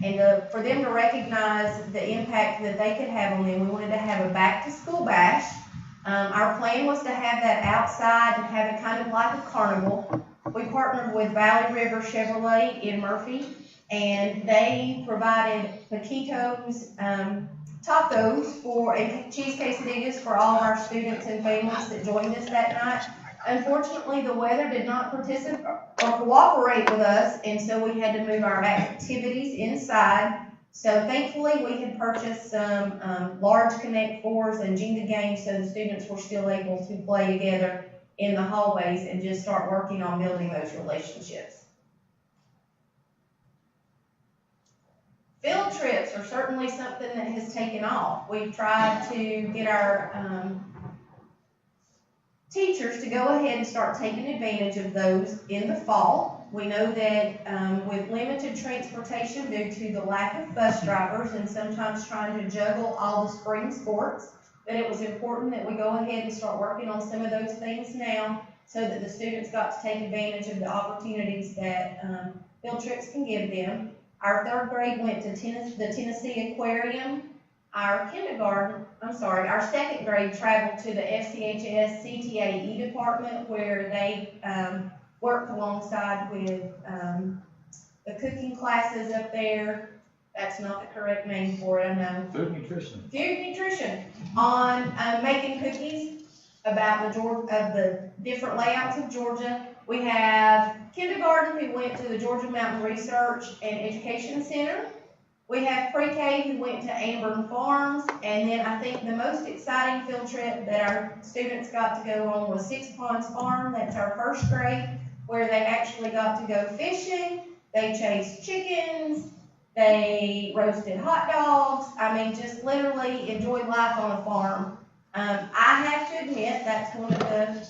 And for them to recognize the impact that they could have on them, we wanted to have a back-to-school bash. Our plan was to have that outside and have it kind of like a carnival. We partnered with Valley River Chevrolet in Murphy, and they provided taquitos, tacos and cheese quesadillas for all of our students and families that joined us that night. Unfortunately, the weather did not participate or cooperate with us, and so we had to move our activities inside. So thankfully, we had purchased some large Connect Fours and Jenga games, so the students were still able to play together in the hallways and just start working on building those relationships. Field trips are certainly something that has taken off. We've tried to get our teachers to go ahead and start taking advantage of those in the fall. We know that with limited transportation due to the lack of bus drivers and sometimes trying to juggle all the spring sports, that it was important that we go ahead and start working on some of those things now so that the students got to take advantage of the opportunities that field trips can give them. Our third grade went to the Tennessee Aquarium. Our second grade traveled to the FCHS CTAE department where they worked alongside with the cooking classes up there. That's not the correct name for it, I know. Food nutrition. Food nutrition on making cookies about the different layouts of Georgia. We have kindergarten who went to the Georgia Mountain Research and Education Center. We have pre-K who went to Amburn Farms, and then I think the most exciting field trip that our students got to go on was Six Ponds Farm. That's our first grade, where they actually got to go fishing. They chased chickens. They roasted hot dogs. I mean, just literally enjoyed life on a farm. I have to admit that's one of the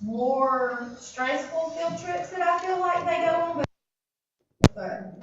more stressful field trips that I feel like they go on, but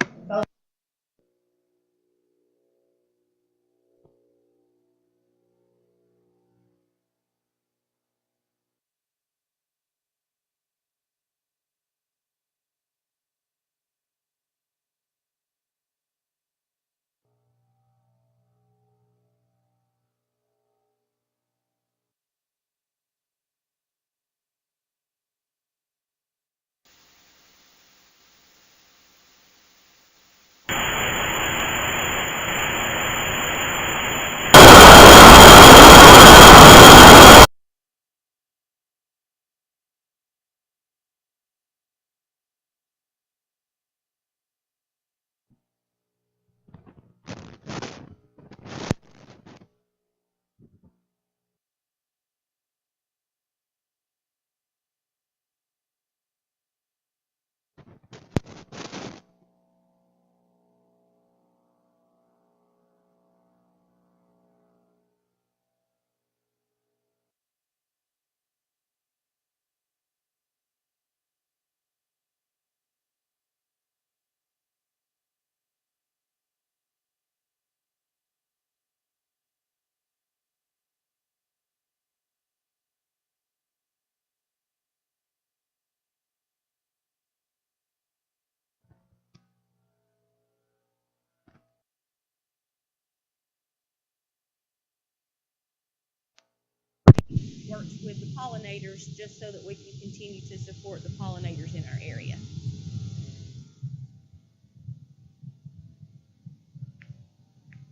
works with the pollinators just so that we can continue to support the pollinators in our area.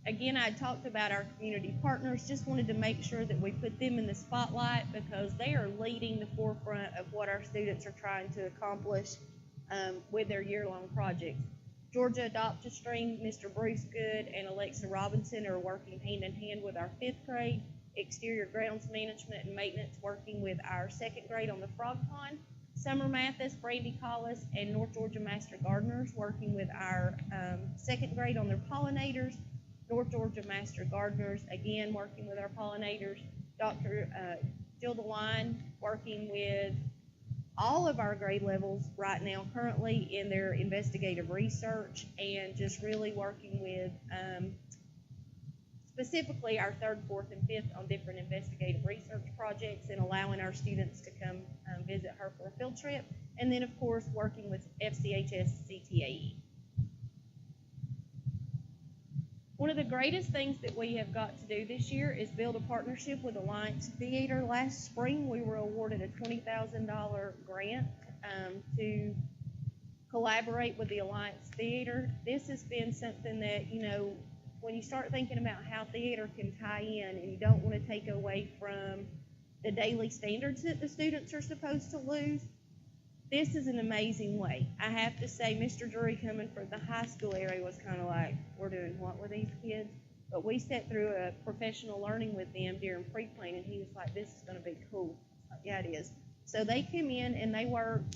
Again, I talked about our community partners. Just wanted to make sure that we put them in the spotlight because they are leading the forefront of what our students are trying to accomplish with their year-long projects. Georgia Adopt a Stream, Mr. Bruce Good and Alexa Robinson are working hand in hand with our 5th grade. Exterior Grounds Management and Maintenance working with our 2nd grade on the Frog Pond. Summer Mathis, Brandy Collis, and North Georgia Master Gardeners working with our 2nd grade on their pollinators. North Georgia Master Gardeners, again, working with our pollinators. Dr. Jill DeWine working with all of our grade levels right now, currently in their investigative research, and just really working with specifically our 3rd, 4th, and 5th on different investigative research projects and allowing our students to come visit her for a field trip. And then, of course, working with FCHS CTAE. One of the greatest things that we have got to do this year is build a partnership with Alliance Theater. Last spring, we were awarded a $20,000 grant to collaborate with the Alliance Theater. This has been something that, you know, when you start thinking about how theater can tie in and you don't want to take away from the daily standards that the students are supposed to lose, this is an amazing way. I have to say, Mr. Drury coming from the high school area was kind of like, we're doing what with these kids? But we sat through a professional learning with them during pre-plan, and he was like, this is going to be cool. Like, yeah, it is. So they came in and they worked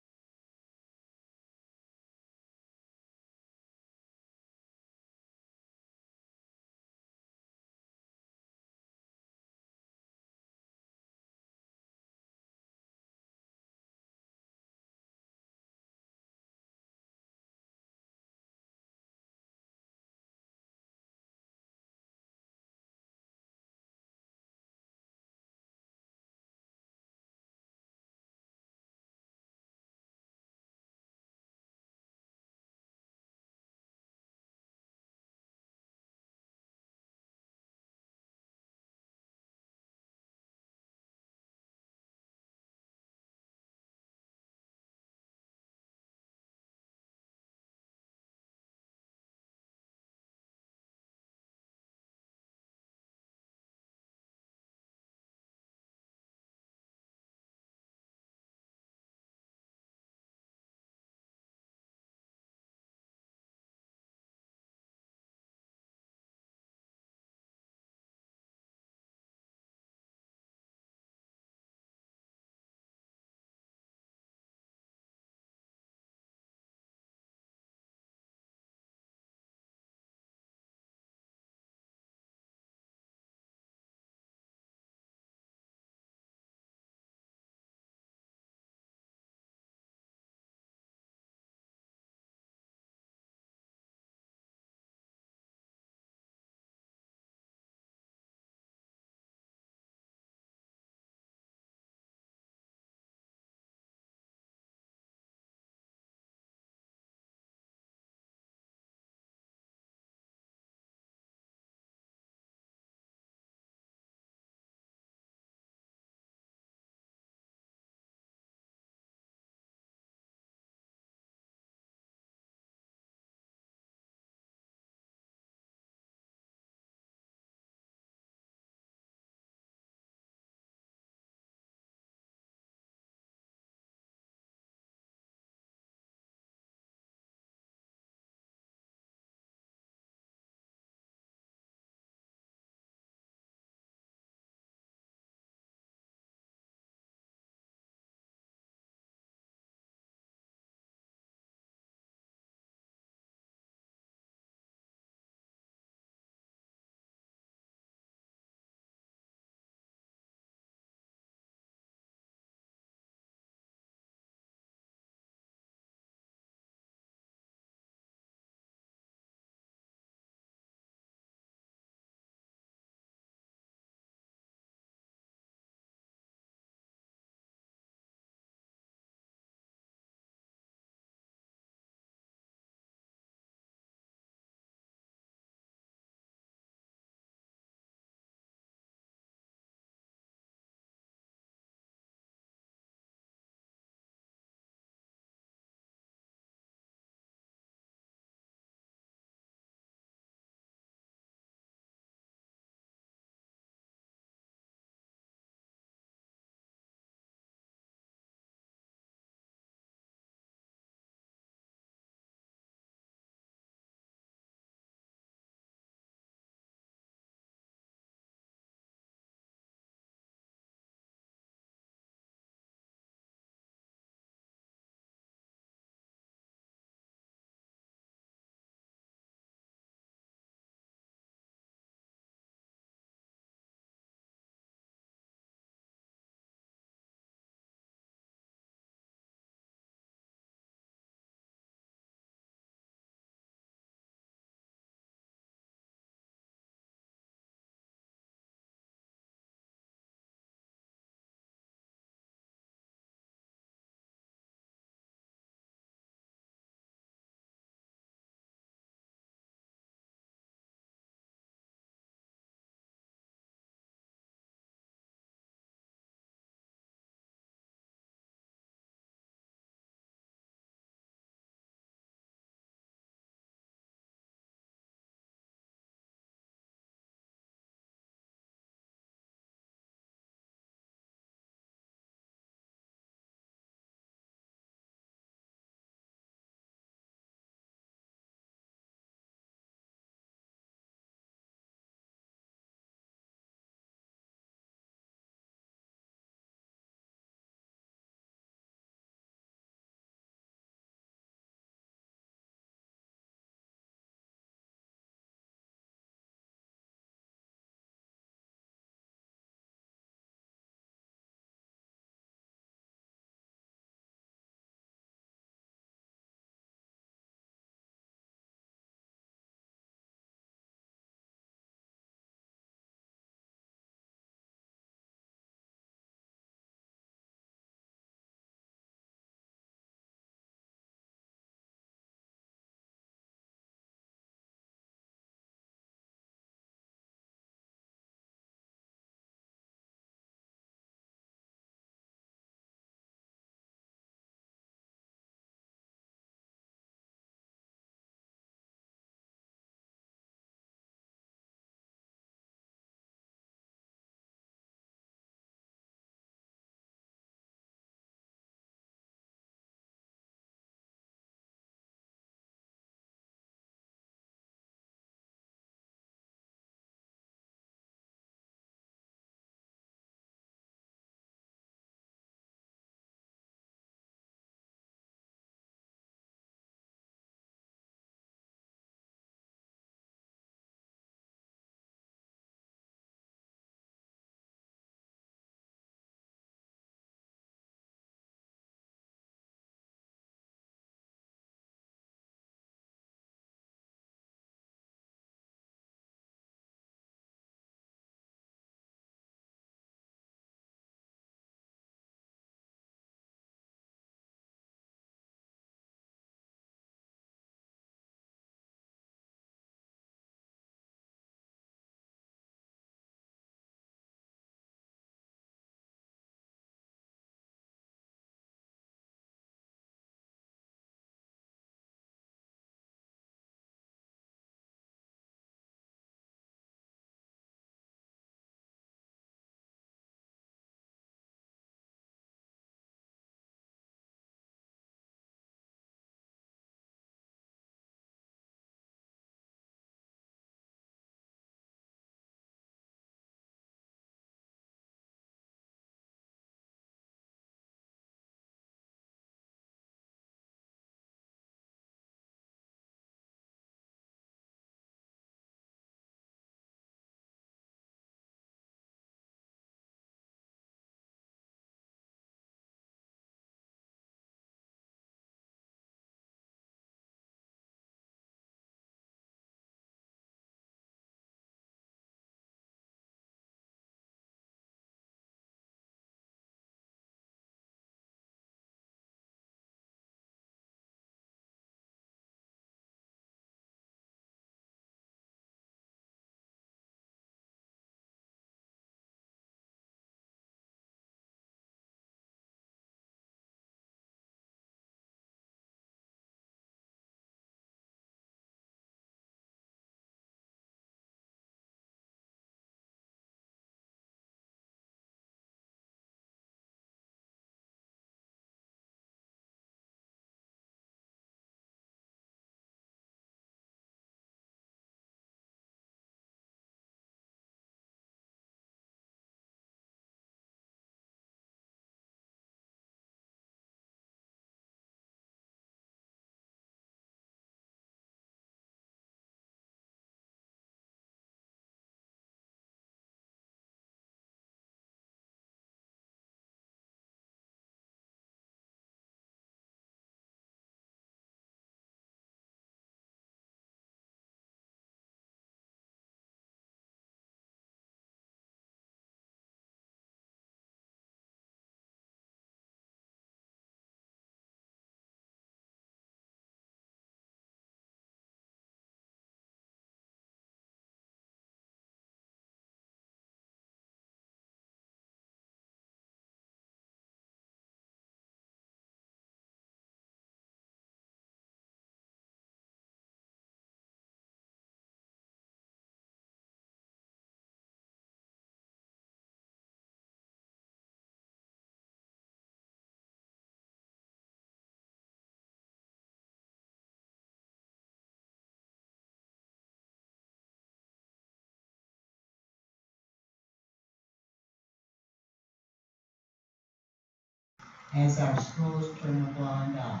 as our schools turn a blind eye.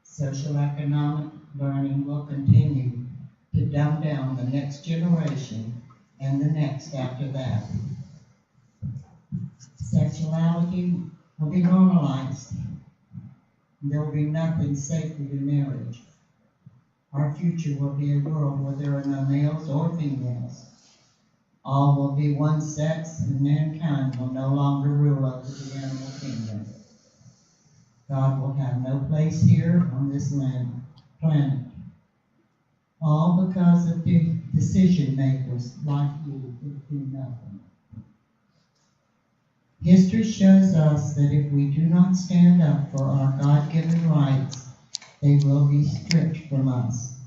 Social economic learning will continue to dumb down the next generation and the next after that. Sexuality will be normalized. There will be nothing sacred in marriage. Our future will be a world where there are no males or females. All will be one sex, and mankind will no longer rule over the animal kingdom. God will have no place here on this planet. All because of the decision makers like you who do nothing. History shows us that if we do not stand up for our God-given rights, they will be stripped from us.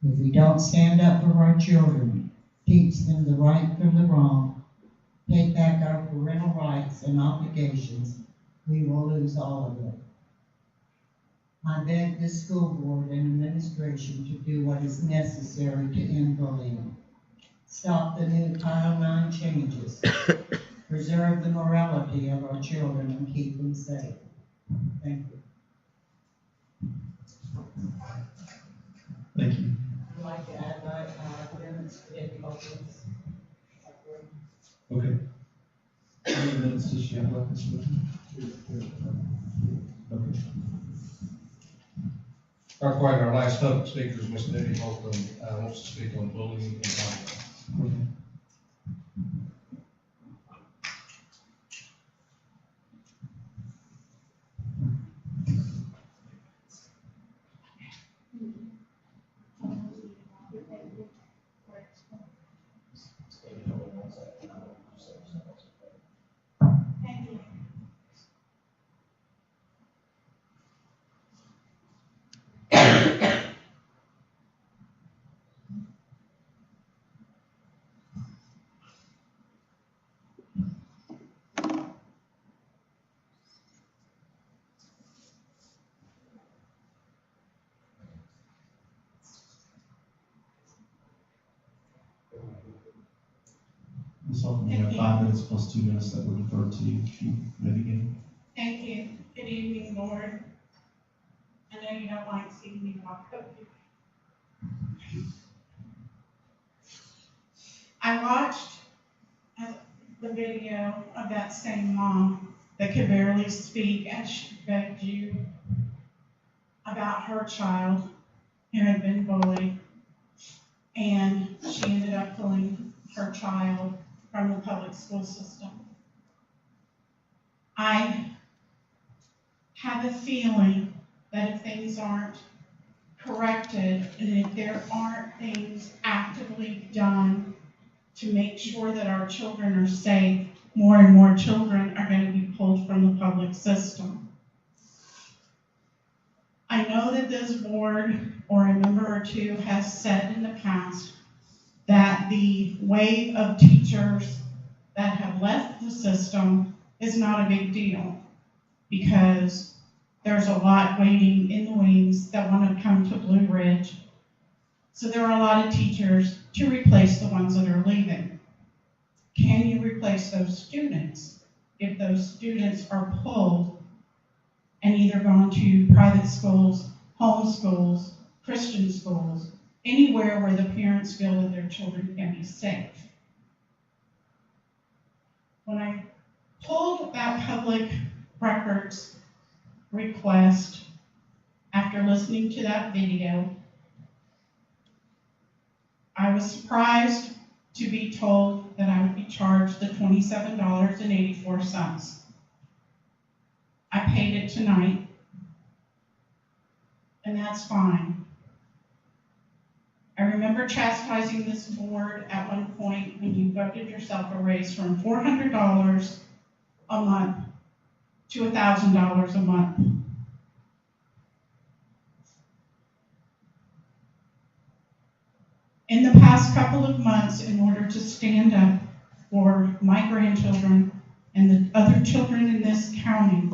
If we don't stand up for our children, teach them the right from the wrong, take back our parental rights and obligations, we will lose all of it. I beg the school board and administration to do what is necessary to end bullying. Stop the new Title IX changes. Preserve the morality of our children and keep them safe. Thank you. Thank you. I'd like to add my amendments to the motions. Okay. How many minutes does she have left, Mr. Whitman? Okay. Our quiet, our last public speaker is Ms. Debbie Holcomb, wants to speak on bullying and violence. Okay. Ms. Holcomb, you have 5 minutes plus 2 minutes that were deferred to you. If you may begin. Thank you. Good evening, Board. I know you don't like seeing me walk up here. I watched the video of that same mom that could barely speak as she begged you about her child who had been bullied, and she ended up pulling her child from the public school system. I have a feeling that if things aren't corrected and if there aren't things actively done to make sure that our children are safe, more and more children are going to be pulled from the public system. I know that this board or a member or two has said in the past that the wave of teachers that have left the system is not a big deal because there's a lot waiting in the wings that want to come to Blue Ridge. So there are a lot of teachers to replace the ones that are leaving. Can you replace those students if those students are pulled and either gone to private schools, home schools, Christian schools, anywhere where the parents feel that their children can be safe? When I pulled that public records request after listening to that video, I was surprised to be told that I would be charged the $27.84. I paid it tonight, and that's fine. I remember chastising this board at one point when you voted yourself a raise from $400 a month to $1,000 a month. In the past couple of months, in order to stand up for my grandchildren and the other children in this county,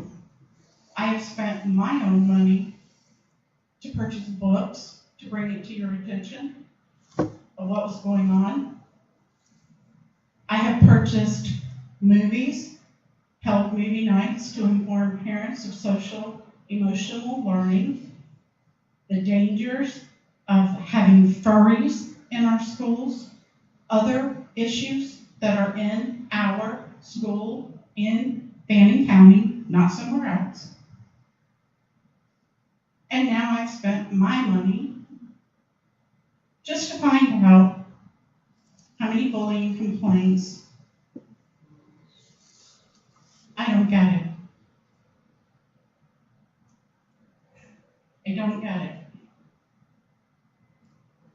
I have spent my own money to purchase books, to bring it to your attention of what was going on. I have purchased movies, held movie nights to inform parents of social emotional learning, the dangers of having furries in our schools, other issues that are in our school in Fannin County, not somewhere else. And now I've spent my money just to find out how many bullying complaints. I don't get it. I don't get it.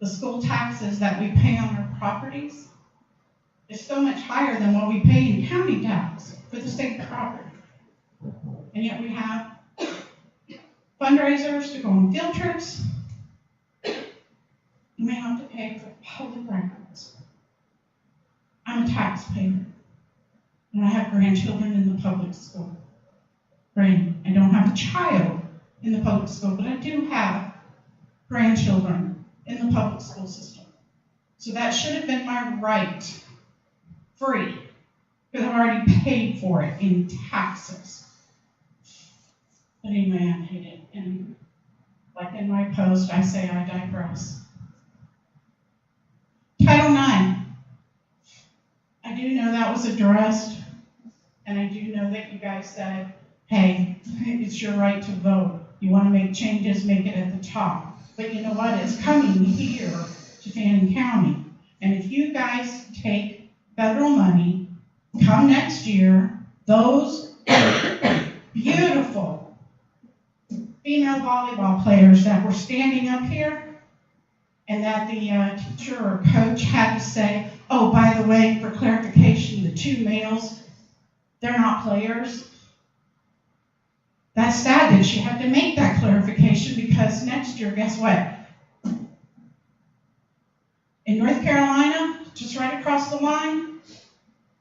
The school taxes that we pay on our properties is so much higher than what we pay in county tax for the same property. And yet we have fundraisers to go on field trips. You may have to pay for public records. I'm a taxpayer, and I have grandchildren in the public school. Granted, I don't have a child in the public school, but I do have grandchildren in the public school system. So that should have been my right, free, because I've already paid for it in taxes. But anyway, I hate it. And like in my post, I say I digress. Title IX. I do know that was addressed, and I do know that you guys said, hey, it's your right to vote. You want to make changes, make it at the top. But you know what? It's coming here to Fannin County. And if you guys take federal money, come next year, those beautiful female volleyball players that were standing up here, and that the teacher or coach had to say, oh, by the way, for clarification, the two males, they're not players. That's sad that she had to make that clarification, because next year, guess what? In North Carolina, just right across the line,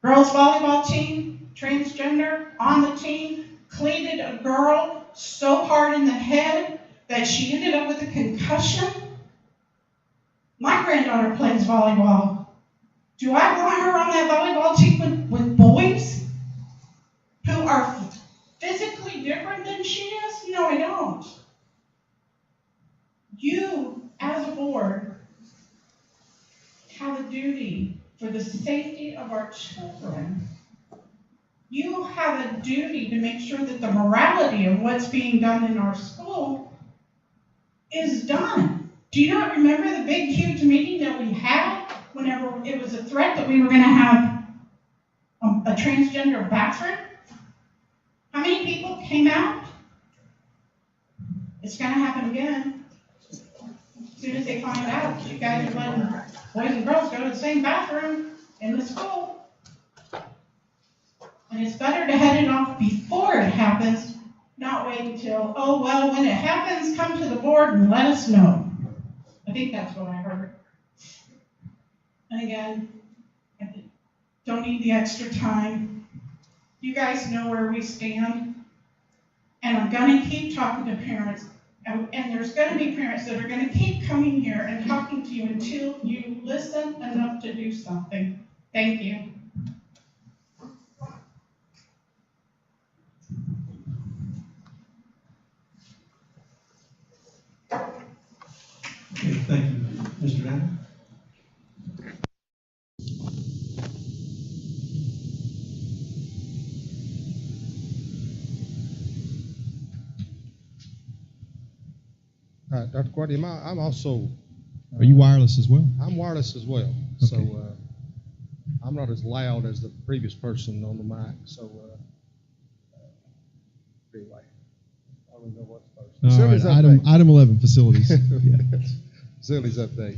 girls volleyball team, transgender, on the team, cleated a girl so hard in the head that she ended up with a concussion. My granddaughter plays volleyball. Do I want her on that volleyball team with boys who are physically different than she is? No, I don't. You, as a board, have a duty for the safety of our children. You have a duty to make sure that the morality of what's being done in our school is done. Do you not remember the big, huge meeting that we had whenever it was a threat that we were going to have a transgender bathroom? How many people came out? It's going to happen again. As soon as they find out you guys are letting boys and girls go to the same bathroom in the school. And it's better to head it off before it happens, not wait until, oh, well, when it happens, come to the board and let us know. I think that's what I heard. And again, I don't need the extra time. You guys know where we stand. And I'm going to keep talking to parents. And there's going to be parents that are going to keep coming here and talking to you until you listen enough to do something. Thank you. Okay, thank you, Mr. Fannin. Dr. Quaddy, I'm also. Are you wireless as well? I'm wireless as well. Okay. So I'm not as loud as the previous person on the mic. So anyway, I don't know what's first. All right, item 11, facilities. Yeah. Facilities update.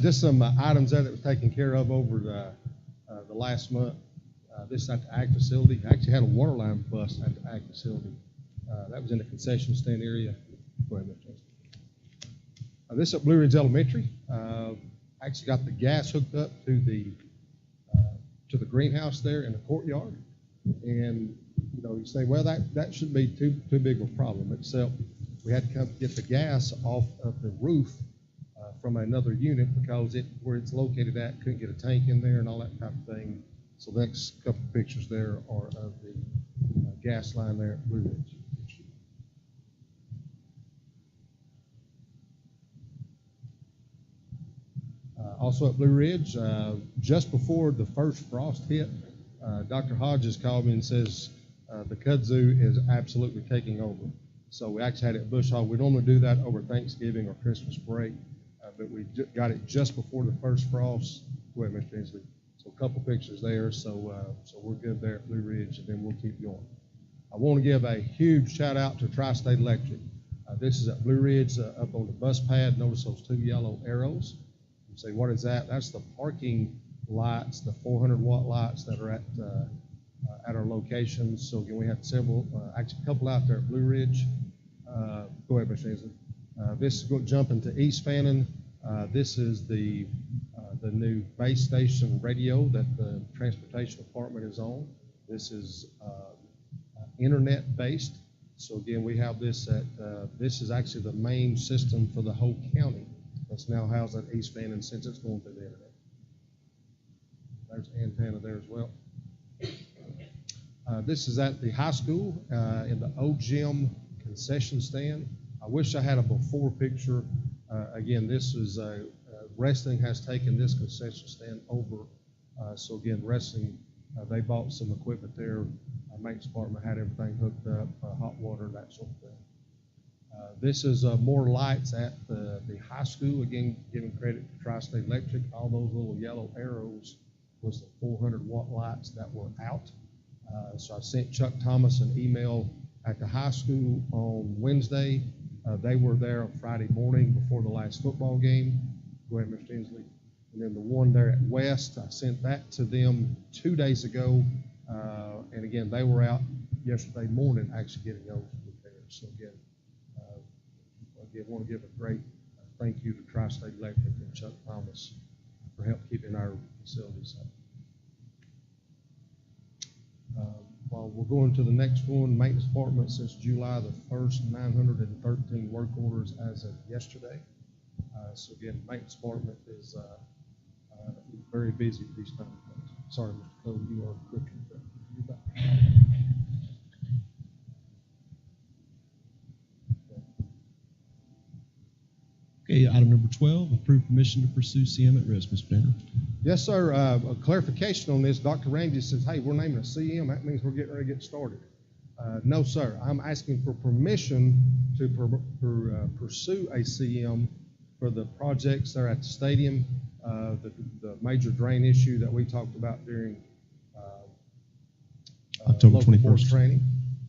Just some items that were taken care of over the last month. This at the Ag facility. I actually had a water line bust at the Ag facility. That was in the concession stand area. Go ahead, Mr. This at Blue Ridge Elementary. Actually got the gas hooked up to the greenhouse there in the courtyard. And you say, well, that shouldn't be too big of a problem, except we had to come get the gas off of the roof from another unit because where it's located at couldn't get a tank in there and all that type of thing. So the next couple of pictures there are of the gas line there at Blue Ridge. Also at Blue Ridge, just before the first frost hit, Dr. Hodges called me and says the kudzu is absolutely taking over. So we actually had it at Bush Hall. We normally do that over Thanksgiving or Christmas break, but we got it just before the first frost. Go ahead, Mr. Inslee. So a couple pictures there. So we're good there at Blue Ridge, and then we'll keep going. I want to give a huge shout out to Tri-State Electric. This is at Blue Ridge up on the bus pad. Notice those two yellow arrows. You say, what is that? That's the parking lights, the 400-watt lights that are at our locations. So again, we have several, actually a couple out there at Blue Ridge. Go ahead, Mr. Inslee. This is going to jump into East Fannin. This is the new base station radio that the transportation department is on. This is internet based. So again, we have this at, this is actually the main system for the whole county that's now housed at East Fannin since it's going through the internet. There's an antenna there as well. This is at the high school in the old gym concession stand. I wish I had a before picture. Again, this is wrestling has taken this concession stand over. So again, wrestling, they bought some equipment there. Maintenance department had everything hooked up, hot water, that sort of thing. This is more lights at the high school. Again, giving credit to Tri-State Electric. All those little yellow arrows was the 400-watt lights that were out. So I sent Chuck Thomas an email at the high school on Wednesday. They were there on Friday morning before the last football game. Go ahead, Mr. Inslee. And then the one there at West, I sent that to them 2 days ago. And again, they were out yesterday morning actually getting those repairs. So again, I want to give a great thank you to Tri-State Electric and Chuck Thomas for help keeping our facilities safe. While we're going to the next one, maintenance department since July the 1st, 913 work orders as of yesterday. So again, maintenance department is very busy at these times. Sorry, Mr. Cole, you are quick. Okay, item number 12, approve permission to pursue CM at risk. Mr. Danner. Yes, sir. A clarification on this. Dr. Ramsey says, hey, we're naming a CM. That means we're getting ready to get started. No, sir. I'm asking for permission to pursue a CM for the projects there at the stadium, the major drain issue that we talked about during October local board 21st. training,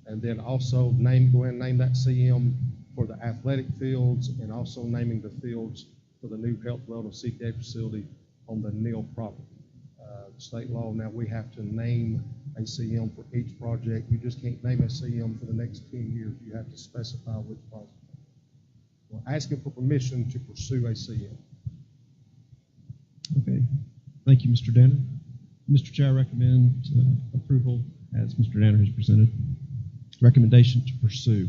and then also go ahead and name that CM for the athletic fields, and also naming the fields for the new health wellness CPA facility on the Neal property. State law now, we have to name a CM for each project. You just can't name a CM for the next 10 years. You have to specify which project. We're asking for permission to pursue a CM. Okay, thank you, Mr. Danner. Mr. Chair, I recommend approval as Mr. Danner has presented. Recommendation to pursue.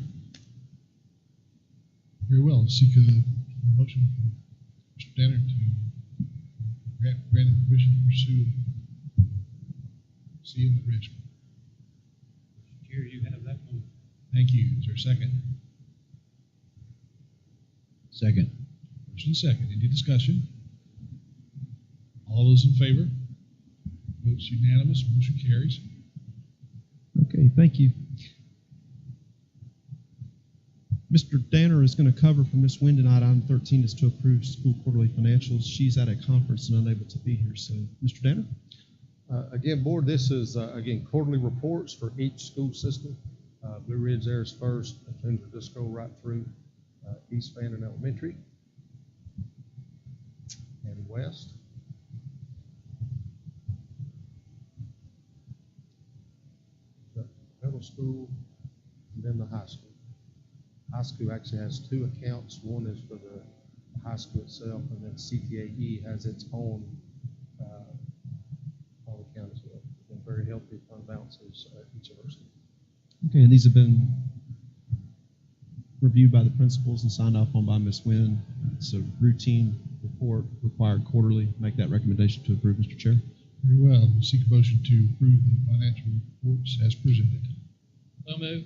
Very well. Seek a motion from Mr. Danner to grant permission to pursue CM at risk. Mr. Chair, you have that one. Thank you. Is there a second? Second. Motion second. Any discussion? All those in favor? Votes unanimous. Motion carries. Okay, thank you. Mr. Danner is going to cover for Ms. Wynn tonight. Item 13 is to approve school quarterly financials. She's at a conference and unable to be here. So, Mr. Danner? Again, board, this is, again, quarterly reports for each school system. Blue Ridge there is first. Things will just go right through East Fannin Elementary and West. The middle school and then the high school. High school actually has two accounts. One is for the high school itself, and then CTAE has its own account as well. Been very healthy fund balances at each of our schools. Okay, and these have been reviewed by the principals and signed off on by Ms. Wynn. It's a routine report required quarterly. Make that recommendation to approve, Mr. Chair. Very well. Seek a motion to approve the financial reports as presented. So move.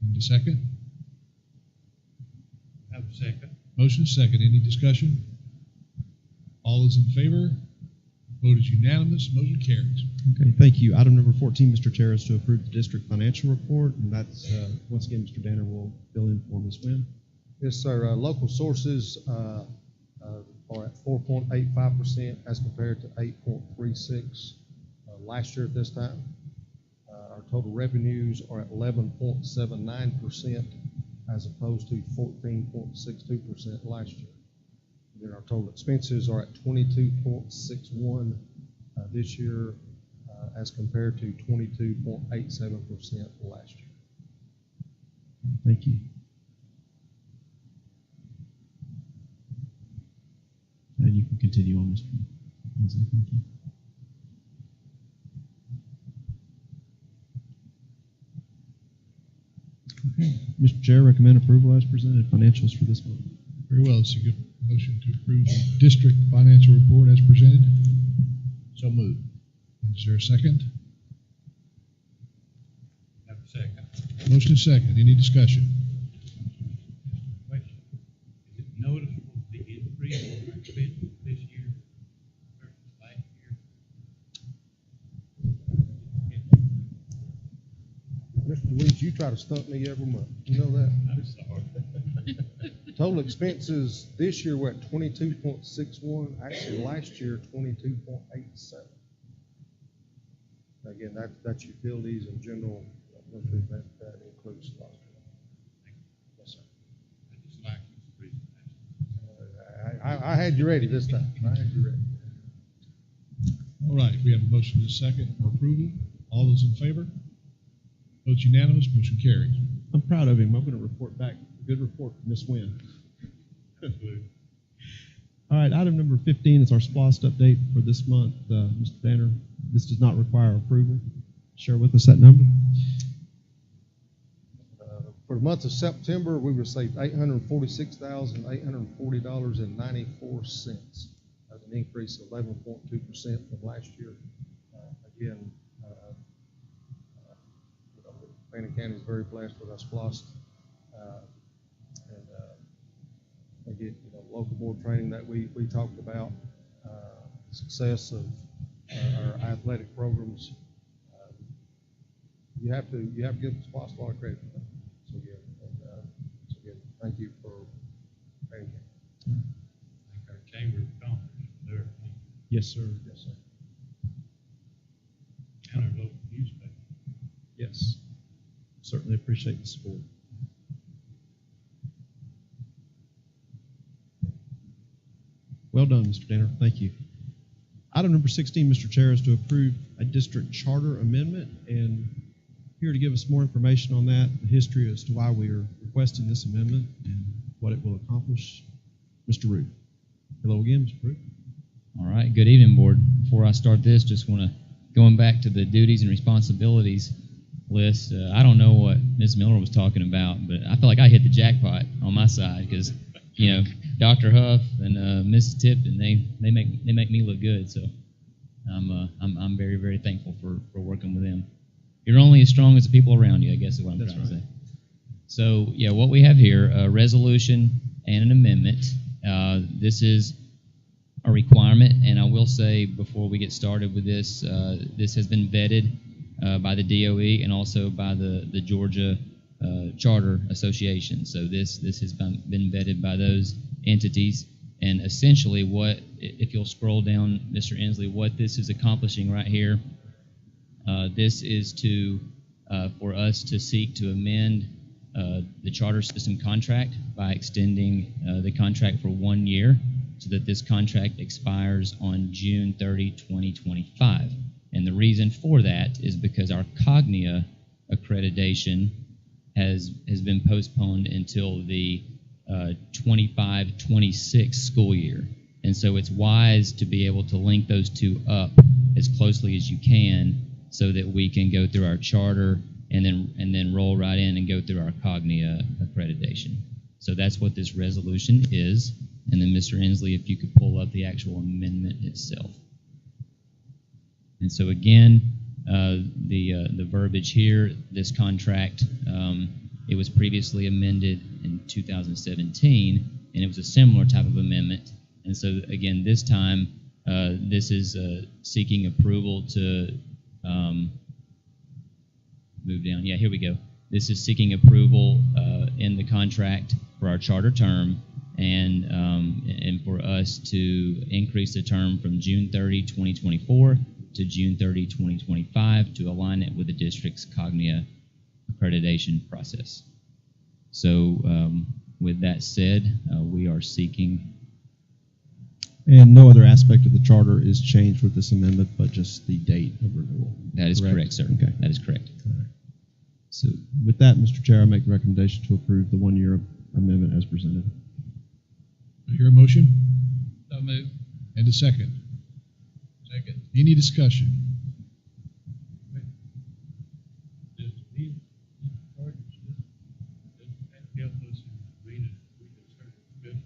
And a second? Have a second. Motion is second. Any discussion? All those in favor? Vote is unanimous. Motion carries. Okay, thank you. Item number 14, Mr. Chair, is to approve the district financial report, and that's, once again, Mr. Danner will fill in for Ms. Wynn. Yes, sir. Local sources are at 4.85% as compared to 8.36 last year at this time. Our total revenues are at 11.79% as opposed to 14.62% last year. And then our total expenses are at 22.61 this year as compared to 22.87% last year. Thank you. And you can continue on, Mr. Hensley. Thank you. Okay. Mr. Chair, recommend approval as presented. Financials for this month. Very well. It's a good motion to approve the district financial report as presented. So move. Is there a second? Have a second. Motion is second. Any discussion? Question. Is it noticeable the increase in our expenses this year versus last year? Mr. Weeds, you try to stump me every month. You know that? I'm sorry. Total expenses this year were at 22.61. Actually, last year, 22.87. Again, that's utilities and general. That includes last year. Yes, sir. I just like this reason. I had you ready this time. I had you ready. All right. We have a motion and a second for approval. All those in favor? Vote unanimous. Motion carries. I'm proud of him. I'm going to report back. Good report from Ms. Wynn. All right, item number 15 is our SPLOST update for this month. Mr. Danner, this does not require approval. Share with us that number. For the month of September, we received $846,840.94. That's an increase of 11.2% from last year. Again, Fannin County is very blessed with our SPLOST. Again, local board training that we talked about, the success of our athletic programs. You have to give the SPLOST a lot of credit for that. So again, thank you for training. Thank our Chamber of Commerce for their opinion. Yes, sir. Yes, sir. And our local newspaper. Yes. Certainly appreciate the support. Well done, Mr. Danner. Thank you. Item number 16, Mr. Chair, is to approve a district charter amendment. And here to give us more information on that, the history as to why we are requesting this amendment and what it will accomplish, Mr. Root. Hello again, Mr. Root. All right. Good evening, Board. Before I start this, just want to, going back to the duties and responsibilities list, I don't know what Ms. Miller was talking about, but I feel like I hit the jackpot on my side because, Dr. Huff and Mrs. Tipton, they make me look good. So I'm very, very thankful for working with them. You're only as strong as the people around you, I guess is what I'm trying to say. So yeah, what we have here, a resolution and an amendment. This is a requirement, and I will say before we get started with this, this has been vetted by the DOE and also by the Georgia Charter Association. So this has been vetted by those entities, and essentially what, if you'll scroll down, Mr. Inslee, what this is accomplishing right here, this is for us to seek to amend the charter system contract by extending the contract for 1 year so that this contract expires on June 30, 2025. And the reason for that is because our Cognia accreditation has been postponed until the 25-26 school year. And so it's wise to be able to link those two up as closely as you can so that we can go through our charter and then roll right in and go through our Cognia accreditation. So that's what this resolution is. And then Mr. Inslee, if you could pull up the actual amendment itself. And so again, the verbiage here. This contract, it was previously amended in 2017, and it was a similar type of amendment. And so again, this time, this is seeking approval to move down. Yeah, here we go. This is seeking approval in the contract for our charter term, and for us to increase the term from June 30, 2024 to June 30, 2025 to align it with the district's Cognia accreditation process. So with that said, we are seeking. And no other aspect of the charter is changed with this amendment, but just the date of renewal. That is correct, sir. Okay. That is correct. So with that, Mr. Chair, I make the recommendation to approve the one-year amendment as presented. I hear a motion? So moved. And a second? Second. Any discussion? Does these charges, does that help us in reading a certain discussion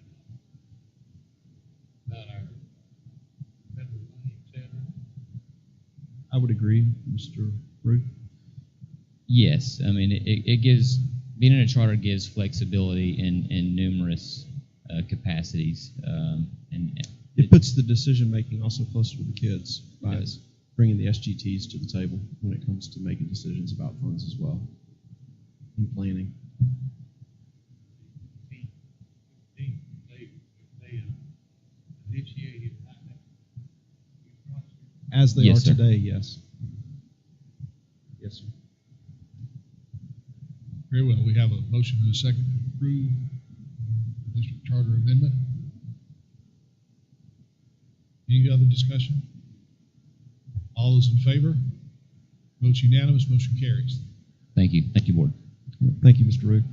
about our federal money, et cetera? I would agree, Mr. Ruth. Yes, I mean it gives, being in a charter gives flexibility in numerous capacities, and it puts the decision making also closer to the kids by bringing the SGTs to the table when it comes to making decisions about funds as well and planning. As they Yes, are sir. today, yes. Yes, sir. Very well. We have a motion and a second to approve the district charter amendment. Any other discussion? All those in favor? Votes unanimous, motion carries. Thank you. Thank you, Board. Thank you, Mr. Root.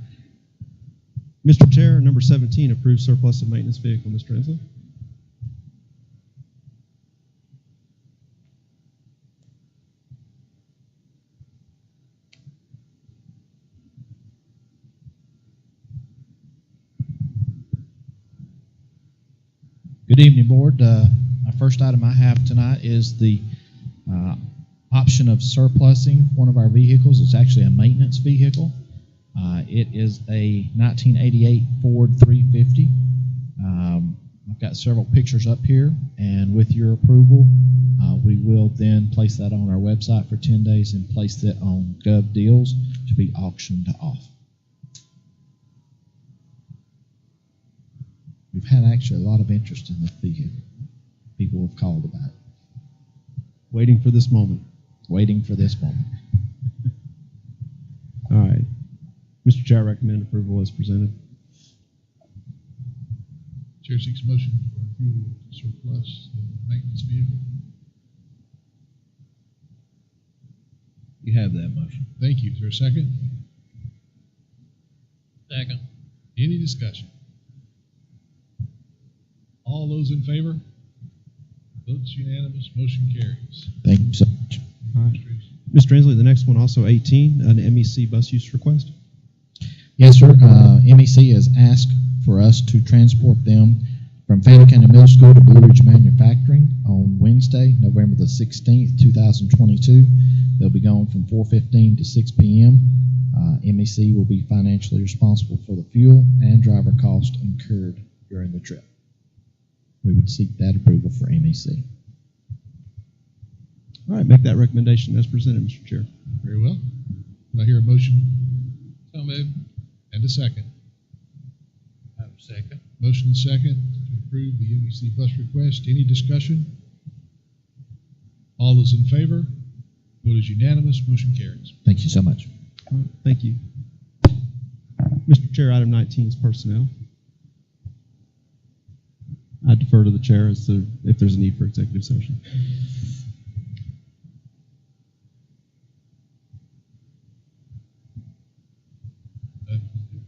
Mr. Chair, number 17, approved surplus of maintenance vehicle. Mr. Inslee? Good evening, Board. My first item I have tonight is the option of surplusing one of our vehicles. It's actually a maintenance vehicle. It is a 1988 Ford 350. I've got several pictures up here, and with your approval, we will then place that on our website for 10 days and place it on Gov Deals to be auctioned off. We've had actually a lot of interest in this vehicle. People have called about it. Waiting for this moment. Waiting for this moment. All right. Mr. Chair, I recommend approval as presented. Chair seeks a motion for approval of surplus maintenance vehicle. You have that motion. Thank you. Is there a second? Second. Any discussion? All those in favor? Votes unanimous, motion carries. Thank you so much. All right. Mr. Inslee, the next one, also 18, an MEC bus use request. Yes, sir. MEC has asked for us to transport them from Fannin County Middle School to Blue Ridge Manufacturing on Wednesday, November the 16th, 2022. They'll be gone from 4:15 to 6 p.m. MEC will be financially responsible for the fuel and driver cost incurred during the trip. We would seek that approval for MEC. All right, make that recommendation as presented, Mr. Chair. Very well. Do I hear a motion? So moved. And a second. I have a second. Motion and second to approve the MEC bus request. Any discussion? All those in favor? Vote is unanimous, motion carries. Thank you so much. All right, thank you. Mr. Chair, item 19 is personnel. I defer to the chair as to if there's a need for executive session.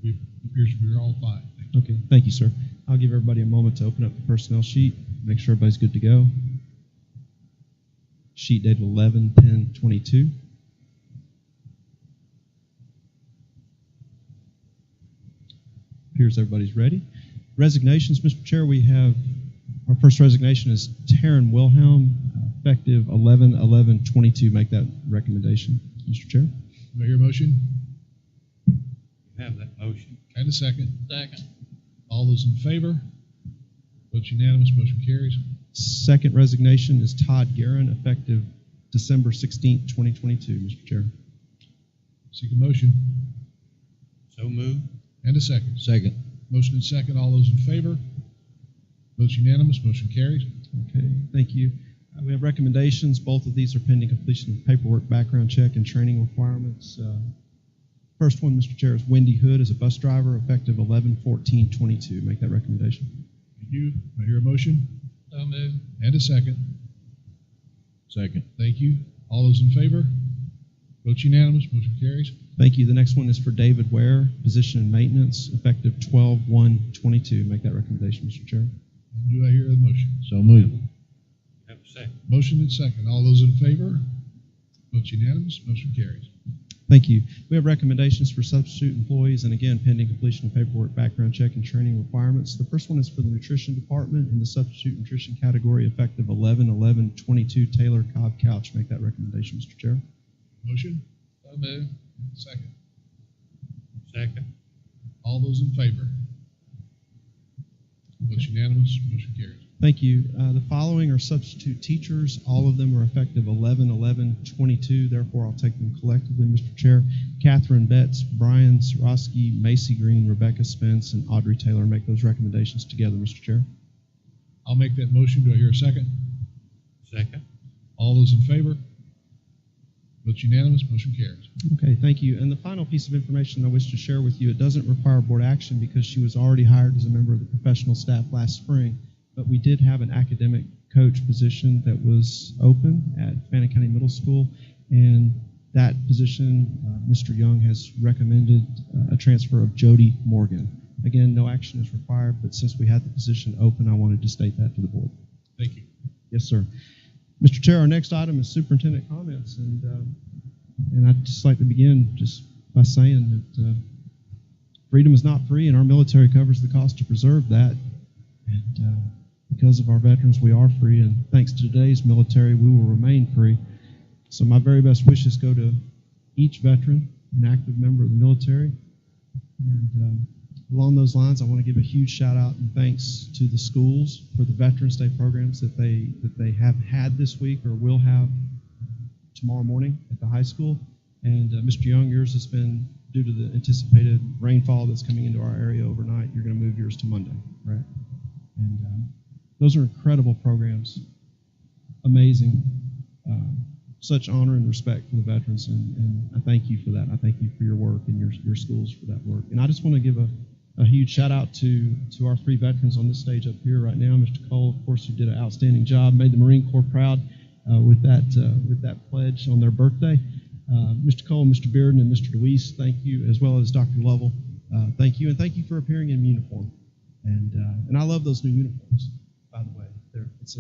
It appears we're all fine. Okay, thank you, sir. I'll give everybody a moment to open up the personnel sheet, make sure everybody's good to go. Sheet dated 11/10/22. Appears everybody's ready. Resignations, Mr. Chair, we have our first resignation is Taryn Wilhelm, effective 11/11/22. Make that recommendation, Mr. Chair. Do I hear a motion? You have that motion. And a second. Second. All those in favor? Vote unanimous, motion carries. Second resignation is Todd Guerin, effective December 16th, 2022, Mr. Chair. Seek a motion. So moved. And a second. Second. Motion and second. All those in favor? Vote unanimous, motion carries. Okay, thank you. We have recommendations. Both of these are pending completion of paperwork, background check, and training requirements. First one, Mr. Chair, is Wendy Hood as a bus driver, effective 11/14/22. Make that recommendation. Thank you. I hear a motion. So moved. And a second. Second. Thank you. All those in favor? Vote unanimous, motion carries. Thank you. The next one is for David Ware, position in maintenance, effective 12/1/22. Make that recommendation, Mr. Chair. And do I hear a motion? So moved. Have a second. Motion and second. All those in favor? Vote unanimous, motion carries. Thank you. We have recommendations for substitute employees, and again, pending completion of paperwork, background check, and training requirements. The first one is for the nutrition department in the substitute nutrition category, effective 11/11/22. Taylor Cobb Couch. Make that recommendation, Mr. Chair. Motion? So moved. Second. Second. All those in favor? Vote unanimous, motion carries. Thank you. The following are substitute teachers. All of them are effective 11/11/22. Therefore, I'll take them collectively, Mr. Chair. Catherine Betts, Brian Soroski, Macy Green, Rebecca Spence, and Audrey Taylor. Make those recommendations together, Mr. Chair. I'll make that motion. Do I hear a second? Second. All those in favor? Vote unanimous, motion carries. Okay, thank you. And the final piece of information I wish to share with you, it doesn't require board action because she was already hired as a member of the professional staff last spring, but we did have an academic coach position that was open at Fannin County Middle School, and that position, Mr. Young has recommended a transfer of Jody Morgan. Again, no action is required, but since we had the position open, I wanted to state that to the board. Thank you. Yes, sir. Mr. Chair, our next item is superintendent comments, and I'd just like to begin just by saying that freedom is not free, and our military covers the cost to preserve that. And because of our veterans, we are free, and thanks to today's military, we will remain free. So my very best wishes go to each veteran, an active member of the military. And along those lines, I want to give a huge shout out and thanks to the schools for the Veterans Day programs that they have had this week or will have tomorrow morning at the high school. And Mr. Young, yours has been, due to the anticipated rainfall that's coming into our area overnight, you're going to move yours to Monday, right? And those are incredible programs, amazing, such honor and respect for the veterans, and I thank you for that. I thank you for your work and your schools for that work. And I just want to give a huge shout out to our three veterans on this stage up here right now. Mr. Cole, of course, who did an outstanding job, made the Marine Corps proud with that pledge on their birthday. Mr. Cole, Mr. Bearden, and Mr. DeWeese, thank you, as well as Dr. Lovell. Thank you, and thank you for appearing in uniform. And I love those new uniforms, by the way. It's